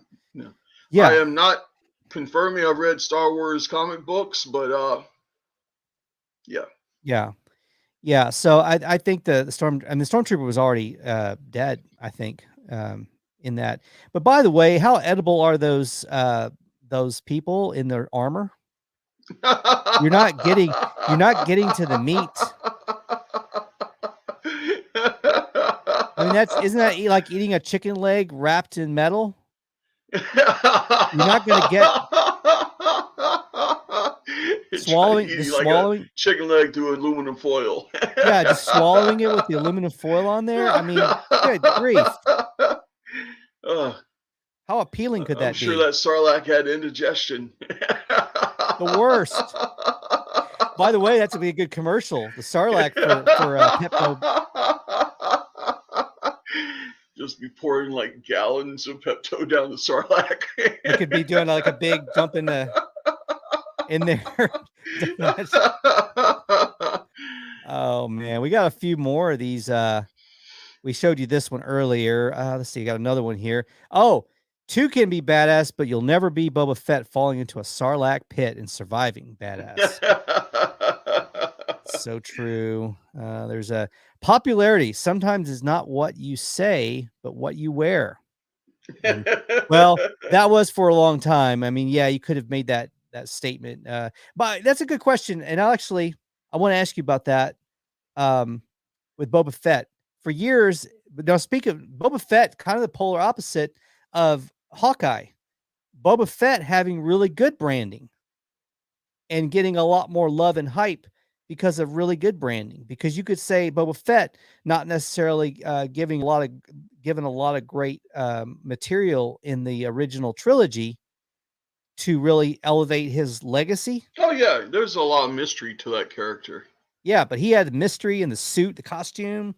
am not confirming I've read Star Wars comic books, but yeah. So I think the stormtrooper was already dead, I think, in that. But by the way, how edible are those people in their armor? You're not getting to the meat. I mean, isn't that like eating a chicken leg wrapped in metal? You're not going to get swallowing chicken leg through aluminum foil. Yeah, just swallowing it with the aluminum foil on there. I mean, good grief. How appealing could that be? I'm sure that Sarlacc had indigestion. The worst. By the way, that's be a good commercial. The Sarlacc for Pepto. Just be pouring like gallons of Pepto down the Sarlacc. You could be doing like a big dump in there. Oh man, we got a few more of these. We showed you this one earlier. Let's see, got another one here. Oh, 2 can be badass, but you'll never be Boba Fett falling into a Sarlacc pit and surviving badass. So true. There's a popularity sometimes is not what you say, but what you wear. And, well, that was for a long time. I mean, yeah, you could have made that statement. But that's a good question. And I want to ask you about that with Boba Fett. For years, now speak of Boba Fett, kind of the polar opposite of Hawkeye. Boba Fett having really good branding and getting a lot more love and hype because of really good branding. Because you could say Boba Fett not necessarily given a lot of great material in the original trilogy to really elevate his legacy. Oh yeah, there's a lot of mystery to that character. Yeah, but he had the mystery in the suit, the costume.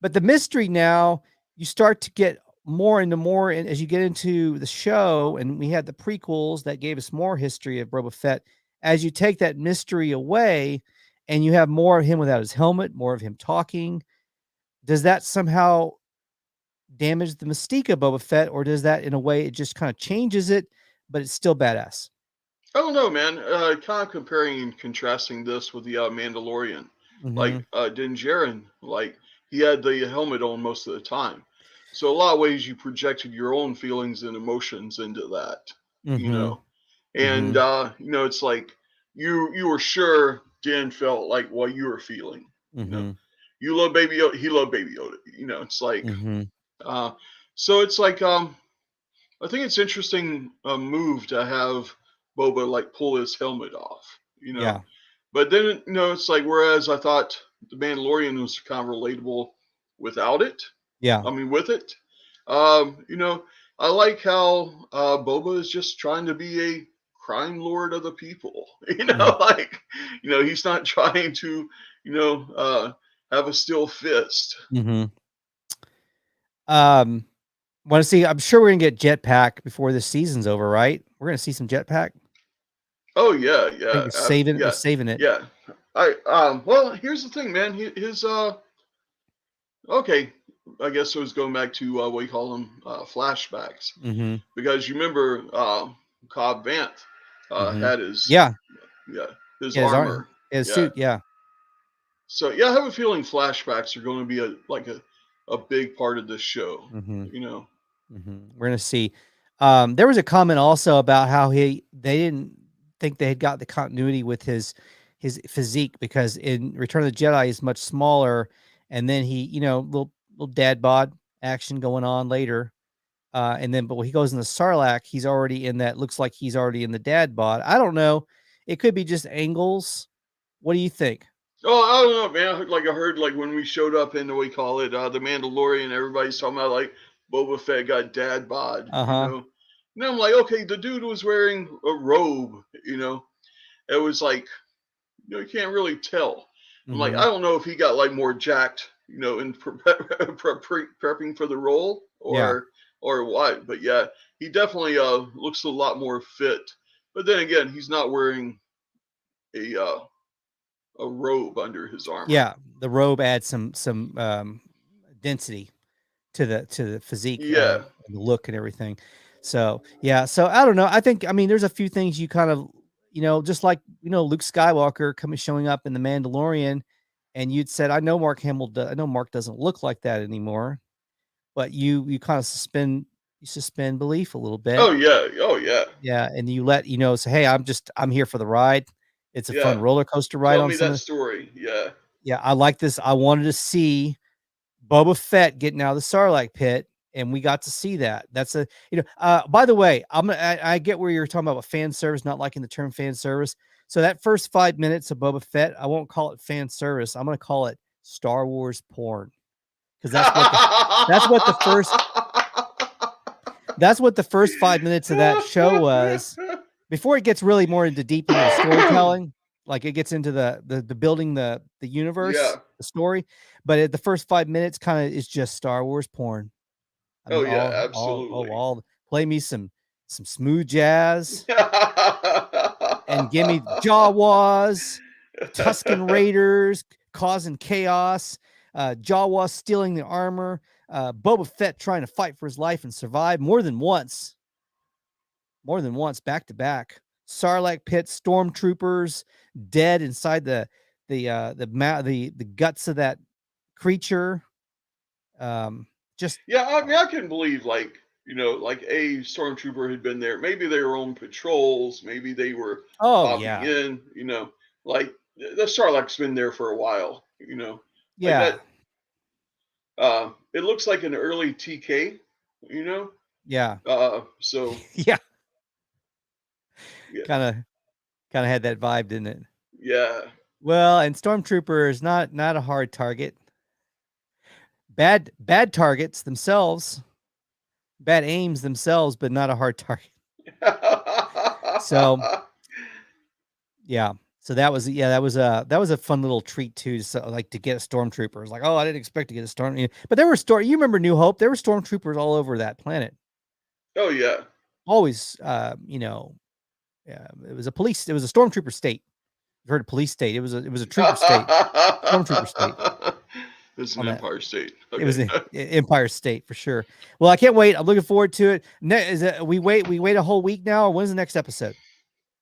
But the mystery now, you start to get more and as you get into the show, and we had the prequels that gave us more history of Boba Fett. As you take that mystery away and you have more of him without his helmet, more of him talking, does that somehow damage the mystique of Boba Fett, or does that in a way it just kind of changes it, but it's still badass? I don't know, man. Kind of comparing and contrasting this with the Mandalorian. Mm-hmm. Like Din Djarin, like he had the helmet on most of the time. So a lot of ways you projected your own feelings and emotions into that, Mm-hmm. And it's like you were sure Din felt like what you were feeling. Mm-hmm. You love Baby Yoda, he loved Baby Yoda. It's like so it's like I think it's interesting move to have Boba like pull his helmet off, Yeah. But then it's like, whereas I thought the Mandalorian was kind of relatable without it. Yeah. I mean, with it, I like how Boba is just trying to be a crime lord of the people. He's not trying to, have a steel fist. Mm-hmm. Want to see? I'm sure we're gonna get Jetpack before this season's over, right? We're gonna see some Jetpack. Oh yeah. I think saving it. Yeah. Well, here's the thing, man. His okay. I guess it was going back to what you call them flashbacks, because you remember Cobb Vanth had his his armor, his suit, So yeah, I have a feeling flashbacks are going to be a big part of this show. We're gonna see. There was a comment also about how they didn't think they had got the continuity with his physique, because in Return of the Jedi he's much smaller, and then he little dad bod action going on later. And then, but when he goes in the Sarlacc, he's already in that. Looks like he's already in the dad bod. I don't know. It could be just angles. What do you think? Oh, I don't know, man. I heard like when we showed up in we call it the Mandalorian, everybody's talking about like Boba Fett got dad bod, And I'm like, okay, the dude was wearing a robe, It was like, you can't really tell. I'm like, I don't know if he got like more jacked, in prepping for the role or what. But yeah, he definitely looks a lot more fit. But then again, he's not wearing a robe under his armor. Yeah, the robe adds some density to the physique, the look and everything. So yeah, so I don't know. I mean, there's a few things you kind of, just like Luke Skywalker showing up in the Mandalorian, and you'd said, I know Mark doesn't look like that anymore, but you kind of suspend belief a little bit. Oh yeah. Yeah, and you let say, hey, I'm here for the ride. It's a fun roller coaster ride. Tell me that story. Yeah, I like this. I wanted to see Boba Fett getting out of the Sarlacc pit, and we got to see that. That's by the way, I get where you're talking about fan service, not liking the term fan service. So that first 5 minutes of Boba Fett, I won't call it fan service. I'm going to call it Star Wars porn, because that's what the first 5 minutes of that show was. Before it gets really more into deep into the storytelling, like it gets into the building the universe, the story. But at the first 5 minutes, kind of is just Star Wars porn. Absolutely. Play me some smooth jazz, and give me Jawas, Tusken Raiders causing chaos, Jawas stealing the armor, Boba Fett trying to fight for his life and survive more than once, back to back. Sarlacc pit, stormtroopers dead inside the guts of that creature. I can believe like a stormtrooper had been there. Maybe they were on patrols. Maybe they were in. Like the Sarlacc's been there for a while. Yeah. Like it looks like an early TK. Yeah. So yeah. Kind of had that vibe, didn't it? Yeah. Well, and stormtrooper is not a hard target. Bad targets themselves, bad aims themselves, but not a hard target. So yeah, so that was a fun little treat too. So like to get a stormtrooper, it's like, oh, I didn't expect to get a storm, but there were you remember New Hope? There were stormtroopers all over that planet. Oh yeah, always. Yeah, it was a stormtrooper state. You heard of police state? It was a trooper state, stormtrooper state. It was an Empire State. Okay. It was an Empire State for sure. Well, I can't wait. I'm looking forward to it. We wait a whole week now, or when's the next episode?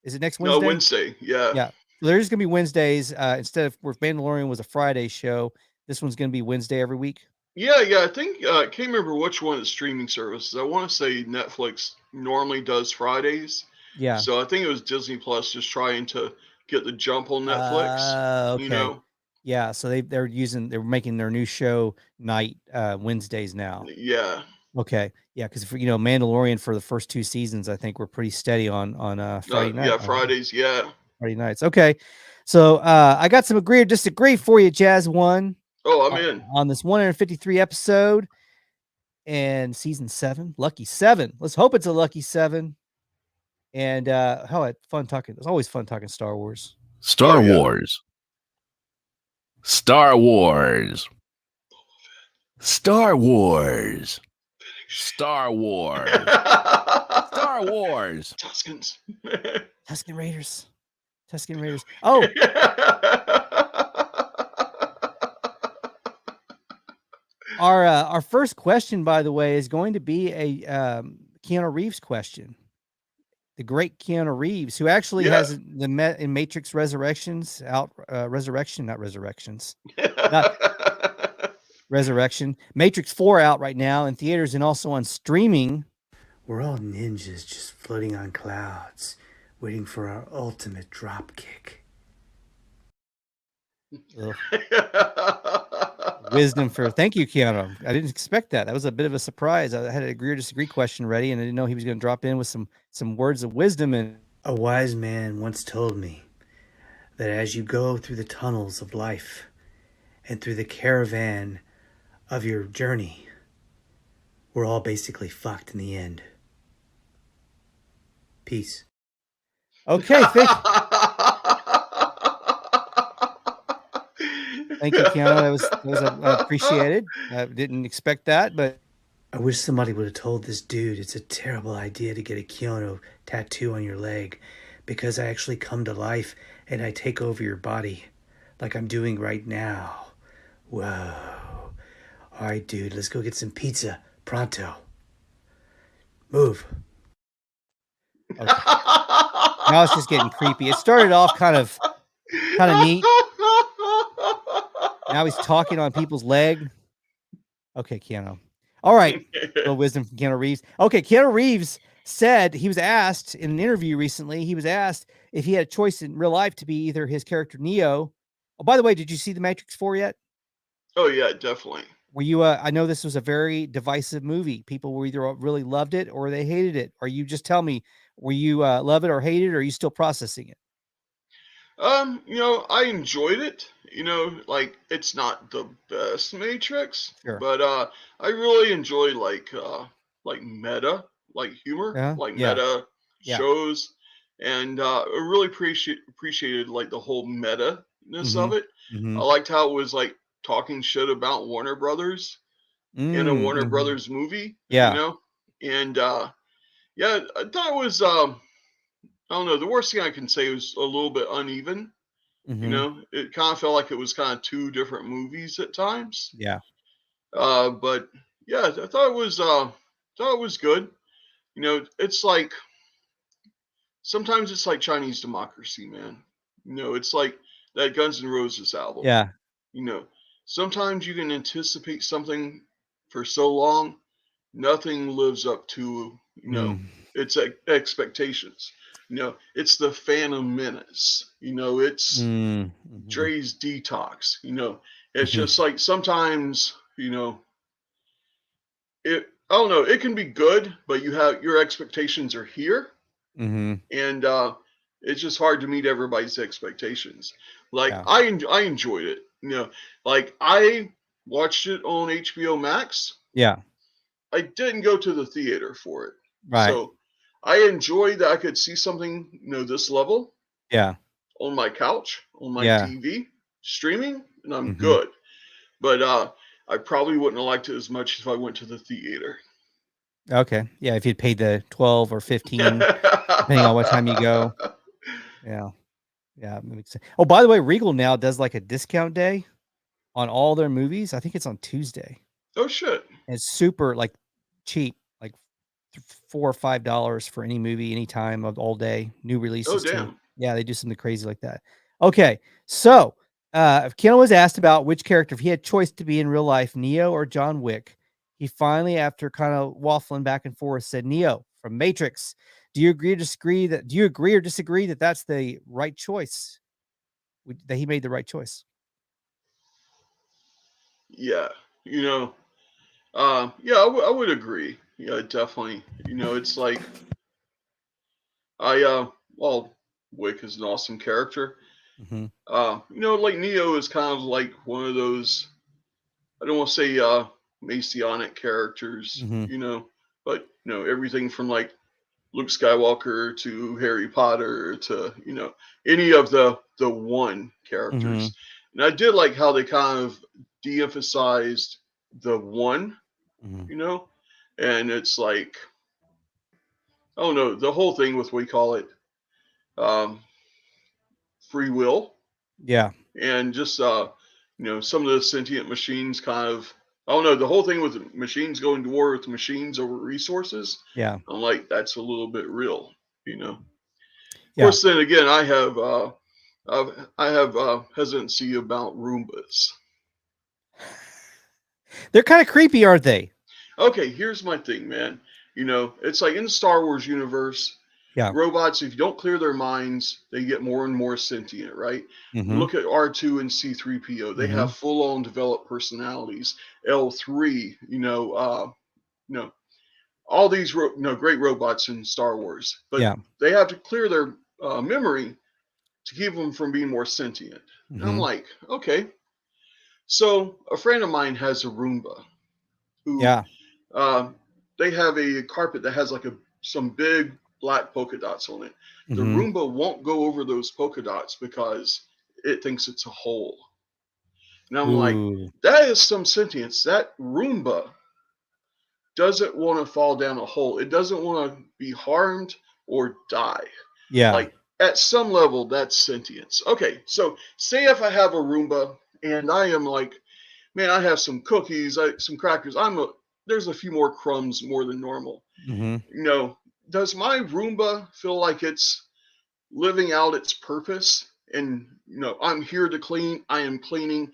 Is it next Wednesday? No, Wednesday. Yeah. Yeah. So there's going to be Wednesdays instead of where Mandalorian was a Friday show. This one's going to be Wednesday every week. Yeah. I think I can't remember which one of the streaming services. I want to say Netflix normally does Fridays. Yeah. So I think it was Disney Plus just trying to get the jump on Netflix. Okay. Yeah, so they're making their new show night Wednesdays now. Yeah. Okay. Yeah, because Mandalorian for the first 2 seasons, I think we're pretty steady on Friday night. Yeah, Fridays. Yeah. Friday nights. Okay. So I got some agree or disagree for you, Jazz One. Oh, I'm in on this 153 episode and season 7, lucky 7. Let's hope it's a lucky 7. And fun talking. It's always fun talking Star Wars. Star Wars. Star Wars. Star Wars. Star Wars. Star Wars. Tuskens. Tusken Raiders. Tusken Raiders. Oh. Our first question, by the way, is going to be a Keanu Reeves question. The great Keanu Reeves, who actually has in Matrix Resurrections out, Resurrection. Matrix 4 out right now in theaters and also on streaming. We're all ninjas just floating on clouds, waiting for our ultimate drop kick. wisdom for. Thank you, Keanu. I didn't expect that. That was a bit of a surprise. I had a agree or disagree question ready, and I didn't know he was going to drop in with some words of wisdom. And A wise man once told me that as you go through the tunnels of life and through the caravan of your journey, we're all basically fucked in the end. Peace. okay, thank you, Keanu. That was appreciated. I didn't expect that, but I wish somebody would have told this dude it's a terrible idea to get a Keanu tattoo on your leg, because I actually come to life and I take over your body like I'm doing right now. Whoa. All right, dude, let's go get some pizza. Pronto. Move. okay. Now it's just getting creepy. It started off kind of neat. Now he's talking on people's leg. Okay, Keanu. All right. Little wisdom from Keanu Reeves. Okay, Keanu Reeves said he was asked in an interview recently, he was asked if he had a choice in real life to be either his character Neo. Oh, by the way, did you see The Matrix 4 yet? Oh yeah, definitely. Were you I know this was a very divisive movie. People were either really loved it or they hated it. Or you just tell me, were you love it or hate it, or are you still processing it? I enjoyed it. Like it's not the best Matrix, Sure. but I really enjoy like meta, like humor, Yeah. like Yeah. meta Yeah. shows, and I really appreciated like the whole meta-ness of it. I liked how it was like talking shit about Warner Brothers in a Warner Brothers movie, Yeah. and yeah, I thought it was I don't know. The worst thing I can say was a little bit uneven. It kind of felt like it was kind of two different movies at times. Yeah. But yeah, I thought it was good. It's like sometimes it's like Chinese democracy, man. It's like that Guns N' Roses album. Yeah. Sometimes you can anticipate something for so long, nothing lives up to its expectations. It's the Phantom Menace. It's Dre's Detox. It's just like sometimes, I don't know, it can be good, but your expectations are here, and it's just hard to meet everybody's expectations. Like Yeah. I enjoyed it. Like I watched it on HBO Max. Yeah. I didn't go to the theater for it. Right. So I enjoyed that I could see something, this level Yeah. on my couch, on my Yeah. TV, streaming, and I'm good. But I probably wouldn't have liked it as much if I went to the theater. Okay. Yeah. If you'd paid the 12 or 15, depending on what time you go. Yeah. Yeah. That makes sense. Oh, by the way, Regal now does like a discount day on all their movies. I think it's on Tuesday. Oh shit. And it's super like cheap, like $4 or $5 for any movie, anytime of all day, new releases. Oh damn. Too. Yeah, they do something crazy like that. Okay, so if Keanu was asked about which character, if he had choice to be in real life, Neo or John Wick, he finally, after kind of waffling back and forth, said Neo from Matrix. Do you agree or disagree that that's the right choice? That he made the right choice? Yeah. Yeah, I would agree. Yeah, definitely. It's like well, Wick is an awesome character. Like Neo is kind of like one of those, I don't want to say messianic characters, but everything from like Luke Skywalker to Harry Potter to any of the one characters. And I did like how they kind of de-emphasized the one, and it's like, I don't know, the whole thing with, we call it free will. Yeah. And just some of the sentient machines kind of, I don't know, the whole thing with machines going to war with machines over resources. Yeah. I'm like, that's a little bit real, Of Yeah. course, then again, I have hesitancy about Roombas. They're kind of creepy, aren't they? Okay, here's my thing, man. It's like in the Star Wars universe, Yeah. Robots, if you don't clear their minds, they get more and more sentient, right? Mm-hmm. Look at R2 and C3PO. They have full-on developed personalities. L3, all these great robots in Star Wars, but Yeah. they have to clear their memory to keep them from being more sentient. And I'm like, okay. So a friend of mine has a Roomba who Yeah. they have a carpet that has like some big black polka dots on it. The Roomba won't go over those polka dots because it thinks it's a hole. And I'm like, that is some sentience. That Roomba doesn't want to fall down a hole. It doesn't want to be harmed or die. Yeah. Like at some level, that's sentience. Okay, so say if I have a Roomba and I am like, man, I have some cookies, some crackers. There's a few more crumbs more than normal. Does my Roomba feel like it's living out its purpose? And I'm here to clean. I am cleaning.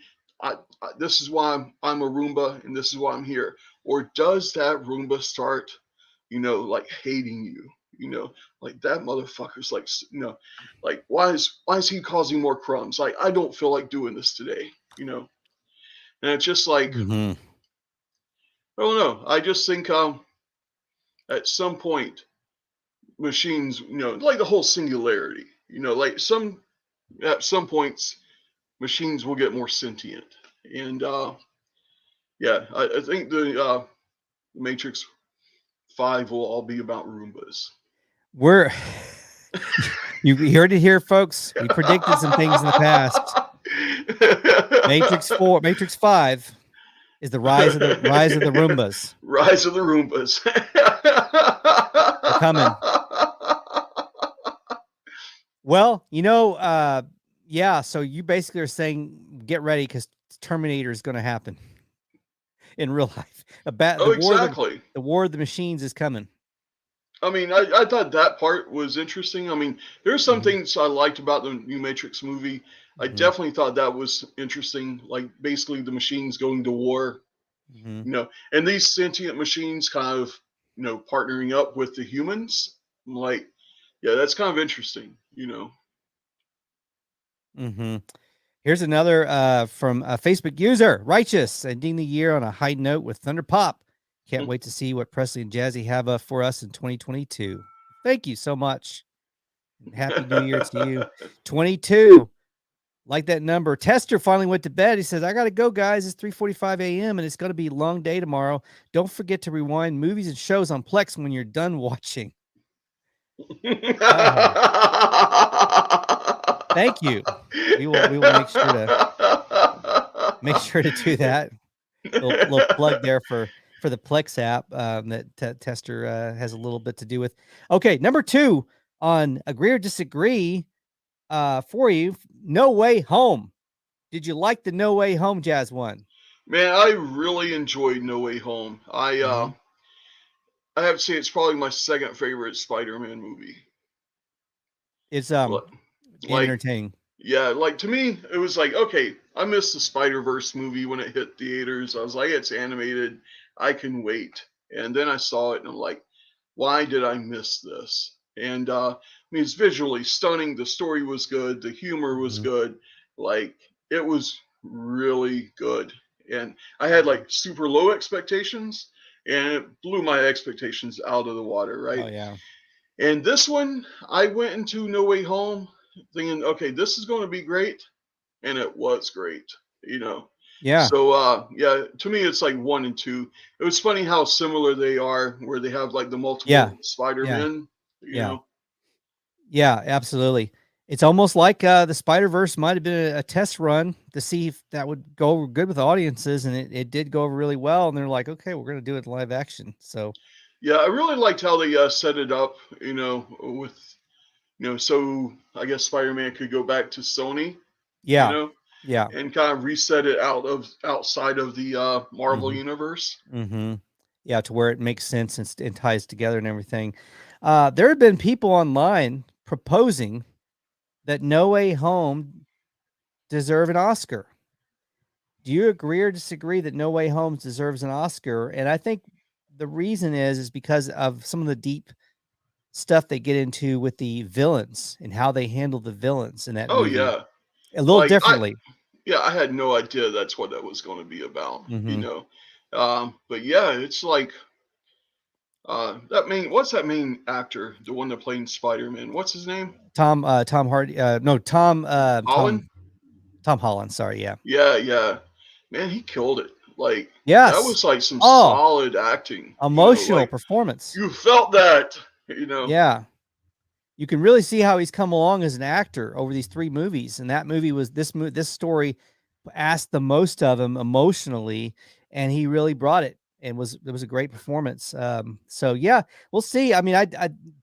This is why I'm a Roomba, and this is why I'm here. Or does that Roomba start, like hating you? Like that motherfucker's like, like why is he causing more crumbs? Like I don't feel like doing this today. And it's just like, I don't know. I just think at some point, machines, like the whole singularity, like at some points, machines will get more sentient. And I think the Matrix 5 will all be about Roombas. You heard it here, folks. We predicted some things in the past. Matrix 5 is the rise of the Roombas. Rise of the Roombas. They're coming. Well, so you basically are saying get ready because Terminator is going to happen in real life. Exactly. The war of the machines is coming. I mean, I thought that part was interesting. I mean, there's some things I liked about the new Matrix movie. I definitely thought that was interesting. Like basically the machines going to war, and these sentient machines kind of, partnering up with the humans. I'm like, yeah, that's kind of interesting, Here's another from a Facebook user, Righteous, ending the year on a high note with Thunder Pop. Can't wait to see what Presley and Jazzy have for us in 2022. Thank you so much. Happy New Year to you. 22. Like that number. Tester finally went to bed. He says, I got to go, guys. It's 3:45 a.m. and it's going to be a long day tomorrow. Don't forget to rewind movies and shows on Plex when you're done watching. Thank you. We will make sure to do that. Little plug there for the Plex app that Tester has a little bit to do with. Okay, number 2 on Agree or Disagree for you, No Way Home. Did you like the No Way Home, Jazz one? Man, I really enjoyed No Way Home. I have to say it's probably my second favorite Spider-Man movie. It's entertaining. Yeah, like to me, it was like, okay, I missed the Spider-Verse movie when it hit theaters. I was like, it's animated. I can wait. And then I saw it and I'm like, why did I miss this? And I mean, it's visually stunning. The story was good. The humor was good. Like, it was really good. And I had like super low expectations and it blew my expectations out of the water, right? Oh, yeah. And this one, I went into No Way Home thinking, okay, this is going to be great. And it was great, Yeah. So, to me, it's like 1 and 2. It was funny how similar they are, where they have like the multiple Spider-Men, you know? Yeah, absolutely. It's almost like the Spider-Verse might have been a test run to see if that would go over good with audiences. And it did go over really well. And they're like, okay, we're going to do it live action. So, yeah, I really liked how they set it up, with, so I guess Spider-Man could go back to Sony, yeah, and kind of reset it outside of the Marvel universe. Yeah, to where it makes sense and ties together and everything. There have been people online proposing that No Way Home deserve an Oscar. Do you agree or disagree that No Way Home deserves an Oscar? And I think the reason is because of some of the deep stuff they get into with the villains and how they handle the villains in that Oh movie yeah. a little Like differently. I had no idea that's what that was going to be about, you Hmm. know. But yeah, it's like what's that main actor, the one that played Spider-Man? What's his name? Tom Hardy, no, Holland? Tom Holland. Sorry, yeah, Yeah. Man, he killed it. Like that yes. was like some Oh, solid acting, emotional like performance. you felt that. Yeah, you can really see how he's come along as an actor over these 3 movies, and that movie was this story asked the most of him emotionally, and he really brought it. And it was a great performance. So yeah, we'll see. I mean, I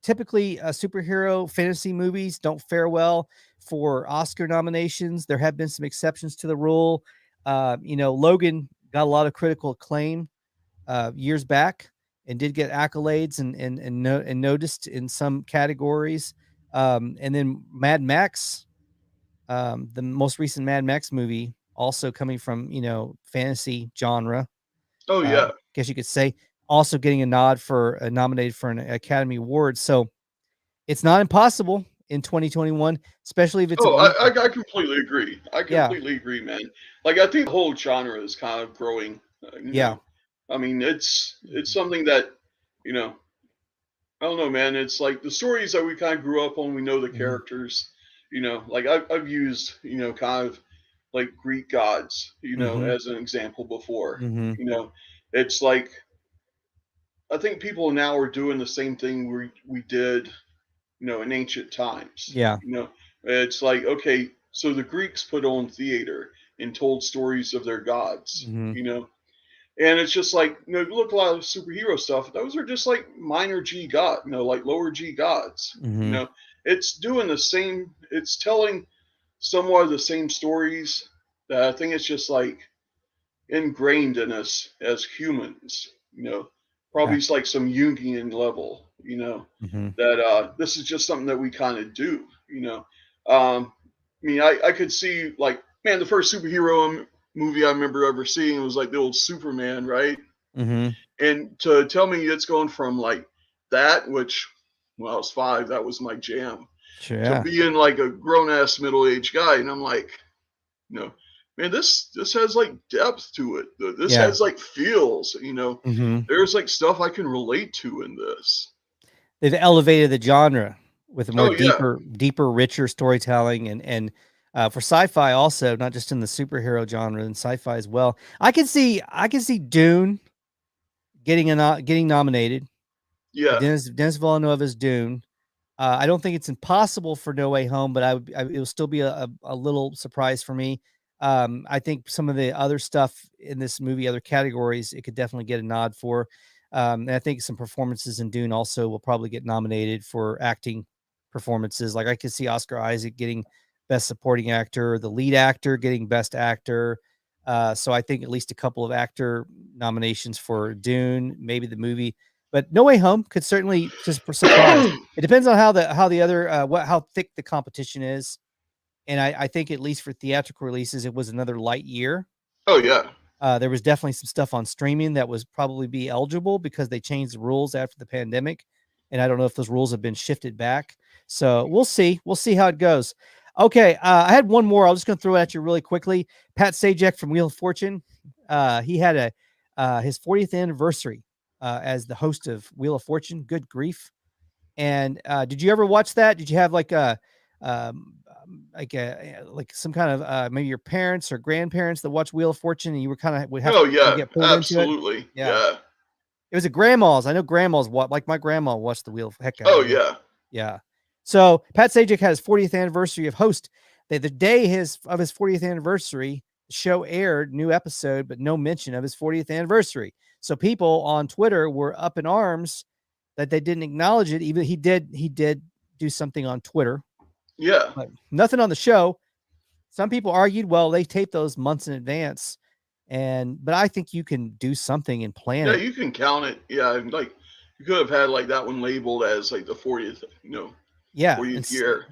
typically superhero fantasy movies don't fare well for Oscar nominations. There have been some exceptions to the rule. Logan got a lot of critical acclaim years back and did get accolades and noticed in some categories. And then Mad Max, the most recent Mad Max movie, also coming from fantasy genre, Oh yeah. guess you could say, also getting a nod for nominated for an Academy Award. So it's not impossible in 2021, especially if it's Oh, a week. I completely agree. I Yeah. completely agree, man. Like I think the whole genre is kind of growing. Yeah. I mean, it's something that you know. I don't know, man. It's like the stories that we kind of grew up on. We know the Mhm. characters. Like I've used kind of like Greek gods, Mhm. as an example before. Mhm. It's like I think people now are doing the same thing we did, in ancient times. Yeah. It's like, okay, so the Greeks put on theater and told stories of their gods, Mhm. and it's just like, you look a lot of superhero stuff. Those are just like minor G god, like lower G gods. Mhm. It's doing the same. It's telling somewhat of the same stories. That I think it's just like ingrained in us as humans. Probably Yeah. it's like some Jungian level. Mhm. That this is just something that we kind of do. I mean, I could see like, man, the first superhero movie I remember ever seeing was like the old Superman, right? Mhm. And to tell me it's going from like that, which when I was 5, that was my jam, Sure. to Yeah. being like a grown ass middle aged guy, and I'm like, you know, man, this has like depth to it. This Yeah. has like feels. Mhm. There's like stuff I can relate to in this. They've elevated the genre with a more Oh yeah, deeper, richer storytelling, and for sci-fi also, not just in the superhero genre, and sci-fi as well. I can see Dune getting nominated. yeah, Dennis Villeneuve's Dune. I don't think it's impossible for No Way Home, but it will still be a little surprise for me. I think some of the other stuff in this movie, other categories, it could definitely get a nod for. And I think some performances in Dune also will probably get nominated for acting performances. Like I could see Oscar Isaac getting Best Supporting Actor, the lead actor getting Best Actor. So I think at least a couple of actor nominations for Dune, maybe the movie, but No Way Home could certainly just surprise. It depends on how the other how thick the competition is, and I think at least for theatrical releases, it was another light year. oh yeah. There was definitely some stuff on streaming that was probably be eligible because they changed the rules after the pandemic, and I don't know if those rules have been shifted back. So we'll see. We'll see how it goes. Okay, I had one more. I'm just going to throw it at you really quickly. Pat Sajak from Wheel of Fortune. He had his 40th anniversary as the host of Wheel of Fortune. Good grief! And did you ever watch that? Did you have like um, like some kind of maybe your parents or grandparents that watch Wheel of Fortune, and you were kind of would have Oh to yeah, get pulled into it? absolutely. Yeah, Yeah. it was a grandma's. I know grandma's what like my grandma watched the Wheel of heck out Oh of it. yeah. Yeah. So Pat Sajak had his 40th anniversary of host. The day of his 40th anniversary, the show aired, new episode, but no mention of his 40th anniversary. So people on Twitter were up in arms that they didn't acknowledge it. Even he did do something on Twitter, Yeah. but nothing on the show. Some people argued, well, they taped those months in advance, but I think you can do something and plan Yeah, it. you can count it. Yeah, and, like you could have had like that one labeled as like the 40th, Yeah, 40th year,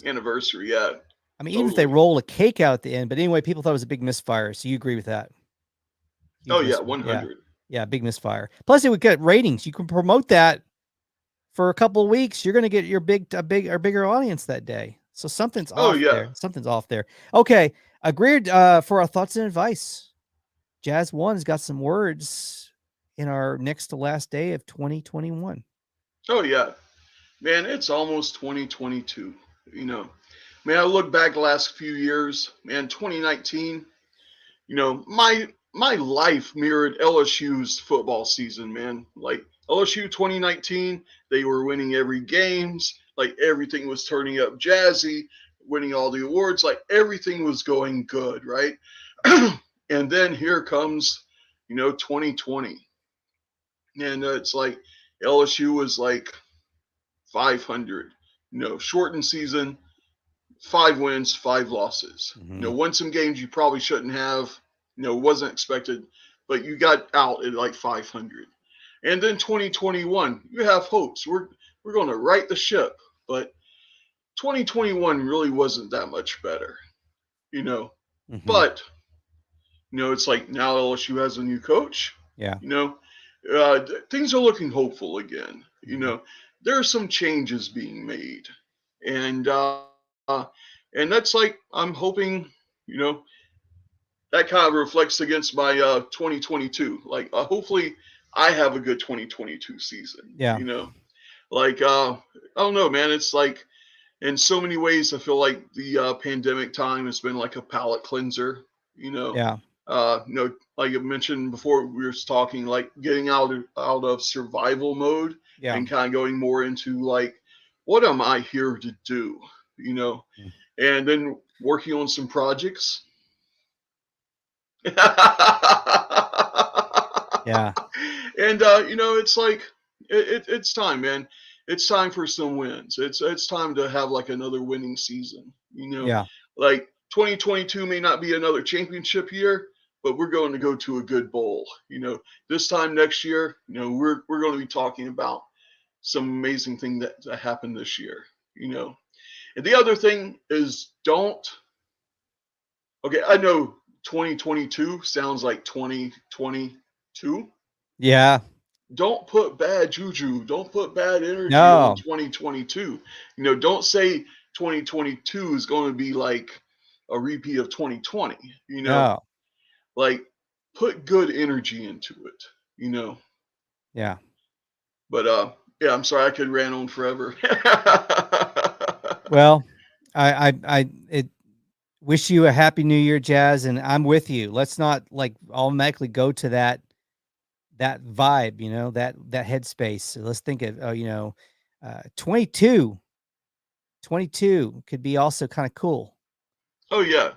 anniversary. Yeah, I mean, even if they totally. roll a cake out at the end, but anyway, people thought it was a big misfire. So you agree with that? Oh Huge yeah, misfire. Yeah. 100. Yeah. Big misfire. Plus it would get ratings. You can promote that for a couple of weeks, you're going to get your bigger audience that day. So something's Oh off yeah. there. Something's off there. Okay. Agreed. For our thoughts and advice, Jazz One has got some words in our next to last day of 2021. Oh yeah. Man, it's almost 2022. You know, man, I look back the last few years, man, 2019, you know, my life mirrored LSU's football season, man. Like LSU 2019, they were winning every games, like everything was turning up jazzy, winning all the awards, like everything was going good, right? And then here comes, 2020. And it's like LSU was like 500, shortened season, 5 wins, 5 losses. Won some games you probably shouldn't have, wasn't expected, but you got out at like 500. And then 2021, you have hopes. We're going to right the ship, but 2021 really wasn't that much better, But it's like now LSU has a new coach. Yeah. Things are looking hopeful again. There are some changes being made, and that's like I'm hoping, that kind of reflects against my 2022. Like hopefully I have a good 2022 season. Yeah. Like I don't know, man. It's like in so many ways I feel like the pandemic time has been like a palate cleanser. Yeah. Like I mentioned before, we were talking like getting out of survival mode Yeah. and kind of going more into like, what am I here to do? And then working on some projects. Yeah. And it's like it's time, man. It's time for some wins. It's time to have like another winning season. Yeah. Like 2022 may not be another championship year, but we're going to go to a good bowl. This time next year, we're going to be talking about some amazing thing that happened this year. And the other thing is okay, I know 2022 sounds like 2022. Yeah. Don't put bad juju. Don't put bad energy No. on 2022. Don't say 2022 is going to be like a repeat of 2020. No. Like put good energy into it. Yeah. But yeah, I'm sorry I could rant on forever. Well, I wish you a happy new year, Jazz, and I'm with you. Let's not like automatically go to that vibe, that headspace. So let's think of 22 could be also kind of cool. Oh yeah.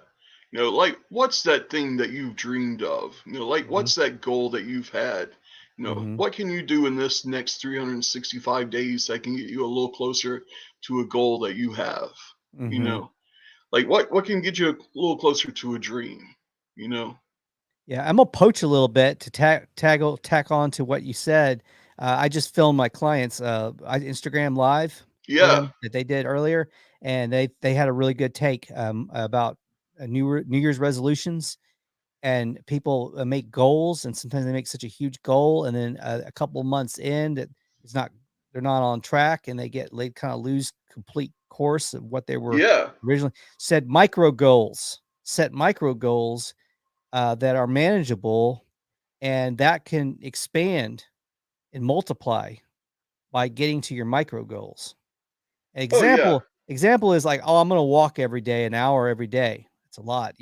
Like what's that thing that you've dreamed of? Like what's that goal that you've had? What can you do in this next 365 days that can get you a little closer to a goal that you have? Like what can get you a little closer to a dream? Yeah, I'm gonna poach a little bit to tack on to what you said. I just filmed my clients Instagram live for them that they did earlier, and they had a really good take about New Year's resolutions, and people make goals, and sometimes they make such a huge goal, and then a couple of months in that they're not on track, and they kind of lose complete course of what they were originally set micro goals that are manageable, and that can expand and multiply by getting to your micro goals. Example is like, I'm going to walk every day, an hour every day. It's a lot,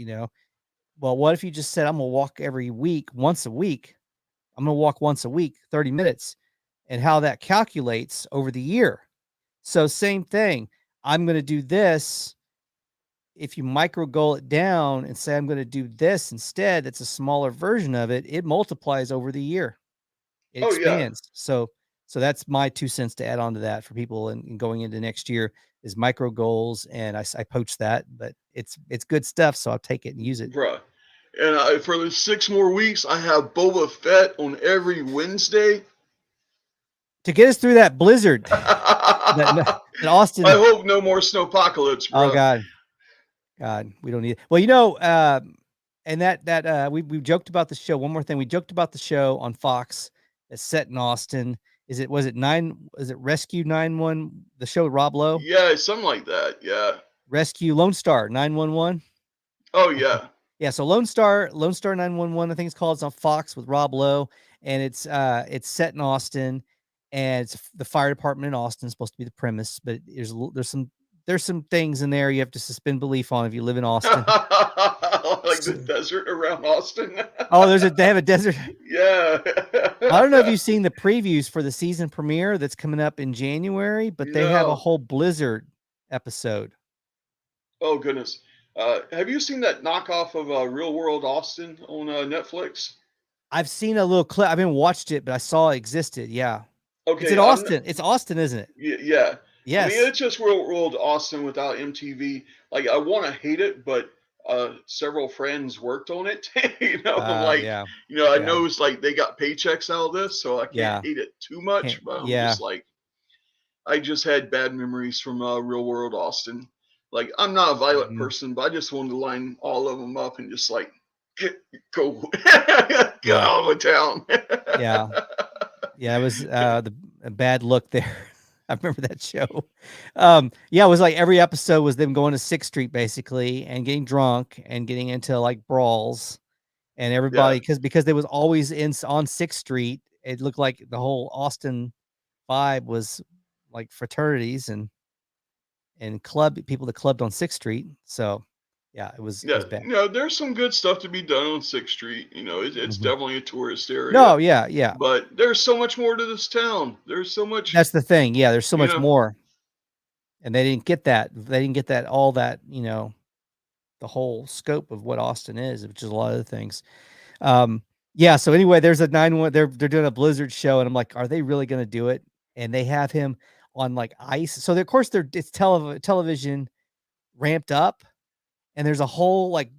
Well, what if you just said, I'm going to walk every week, once a week. I'm going to walk once a week, 30 minutes, and how that calculates over the year. So same thing. I'm going to do this. If you micro goal it down and say, I'm going to do this instead, that's a smaller version of it. It multiplies over the year. It expands. So that's my 2 cents to add on to that for people and going into next year is micro goals. And I poach that, but it's good stuff. So I'll take it and use it. Bruh. And for the 6 more weeks, I have Boba Fett on every Wednesday. To get us through that blizzard. that Austin. I hope no more snowpocalypse, bro. Oh, God, we don't need it. Well, and that we joked about the show. One more thing. We joked about the show on Fox that's set in Austin. was it Rescue 911, the show with Rob Lowe? Yeah, something like that. Yeah. Rescue Lone Star 911. Oh yeah. Yeah, so Lone Star 911, I think it's called. It's on Fox with Rob Lowe, and it's set in Austin, and it's the fire department in Austin is supposed to be the premise, but there's some things in there you have to suspend belief on if you live in Austin. Like the desert around Austin. Oh, they have a desert. Yeah. I don't know if you've seen the previews for the season premiere that's coming up in January, but they have a No. whole blizzard episode. Oh goodness. Have you seen that knockoff of Real World Austin on Netflix? I've seen a little clip. I haven't watched it, but I saw it existed. Yeah. Okay. It's in Austin. It's Austin, isn't it? Yeah. Yes. I mean, it's just Real World Austin without MTV. Like, I want to hate it, but several friends worked on it. I'm like, yeah. I know it's like they got paychecks out of this, so I can't hate it too much. But I'm just like, I just had bad memories from Real World Austin. Like, I'm not a violent person, but I just wanted to line all of them up and just like go get out of town. Yeah. It was a bad look there. I remember that show. It was like every episode was them going to 6th Street basically and getting drunk and getting into like brawls, and everybody because they was always on 6th Street. It looked like the whole Austin vibe was like fraternities and club people that clubbed on 6th Street. So it was bad. There's some good stuff to be done on 6th Street. It's definitely a tourist area. No, yeah. But there's so much more to this town. There's so much. That's the thing. Yeah, there's so much more. And they didn't get that. They didn't get that, all that, the whole scope of what Austin is, which is a lot of things. So anyway, there's a 911. They're doing a blizzard show, and I'm like, are they really going to do it? And they have him on like ice. So of course it's television ramped up, and there's a whole like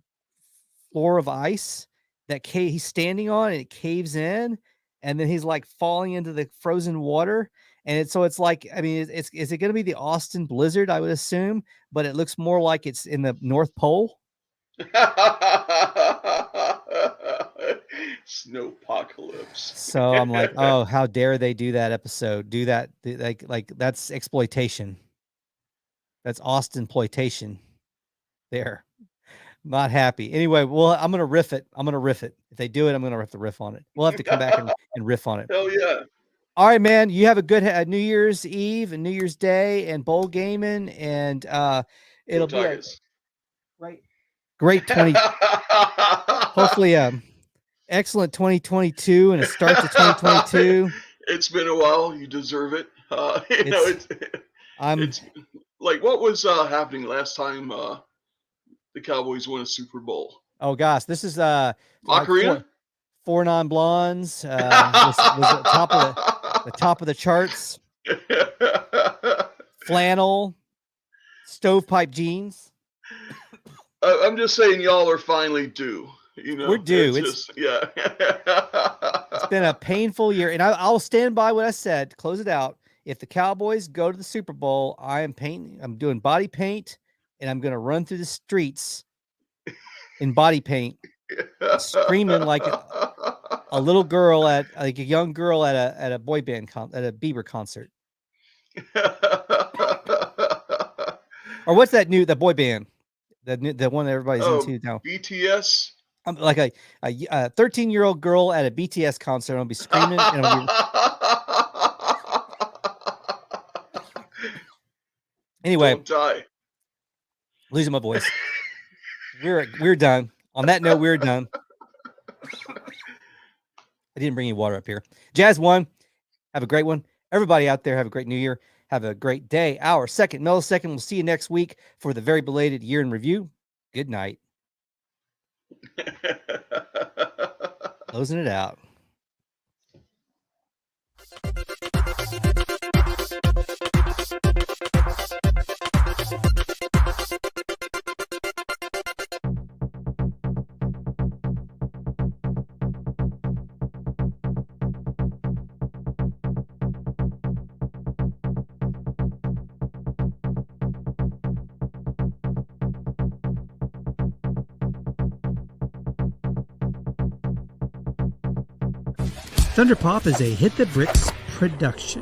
floor of ice that he's standing on, and it caves in, and then he's like falling into the frozen water. And it's like, I mean, is it going to be the Austin blizzard? I would assume, but it looks more like it's in the North Pole. Snowpocalypse. So I'm like, oh, how dare they do that episode? Do that like that's exploitation. That's Austin exploitation. There, not happy. Anyway, well, I'm gonna riff it. If they do it, I'm gonna have to riff on it. We'll have to come back and riff on it. Hell yeah! All right, man. You have a good New Year's Eve and New Year's Day and bowl gaming, and it'll be a great 20. Hopefully, excellent 2022 and a start to 2022. It's been a while. You deserve it. I'm it's like, what was happening last time the Cowboys won a Super Bowl? Oh gosh, this is Macarena? Four Non-Blondes was the top of the charts. Flannel, stovepipe jeans. I'm just saying, y'all are finally due. We're due. It's been a painful year, and I'll stand by what I said to close it out. If the Cowboys go to the Super Bowl, I'm doing body paint, and I'm going to run through the streets in body paint, screaming like a little girl like a young girl at a boy band at a Bieber concert. Or what's the boy band? The one that everybody's into now. BTS. I'm like a 13-year-old girl at a BTS concert. I'll be screaming. And I'll be... Anyway, don't die. Losing my voice. We're done. On that note, we're done. I didn't bring any water up here. Jazz 1, have a great one. Everybody out there, have a great New Year. Have a great day, hour, second, millisecond. We'll see you next week for the very belated year in review. Good night. Closing it out. Thunderpop is a Hit the Bricks production.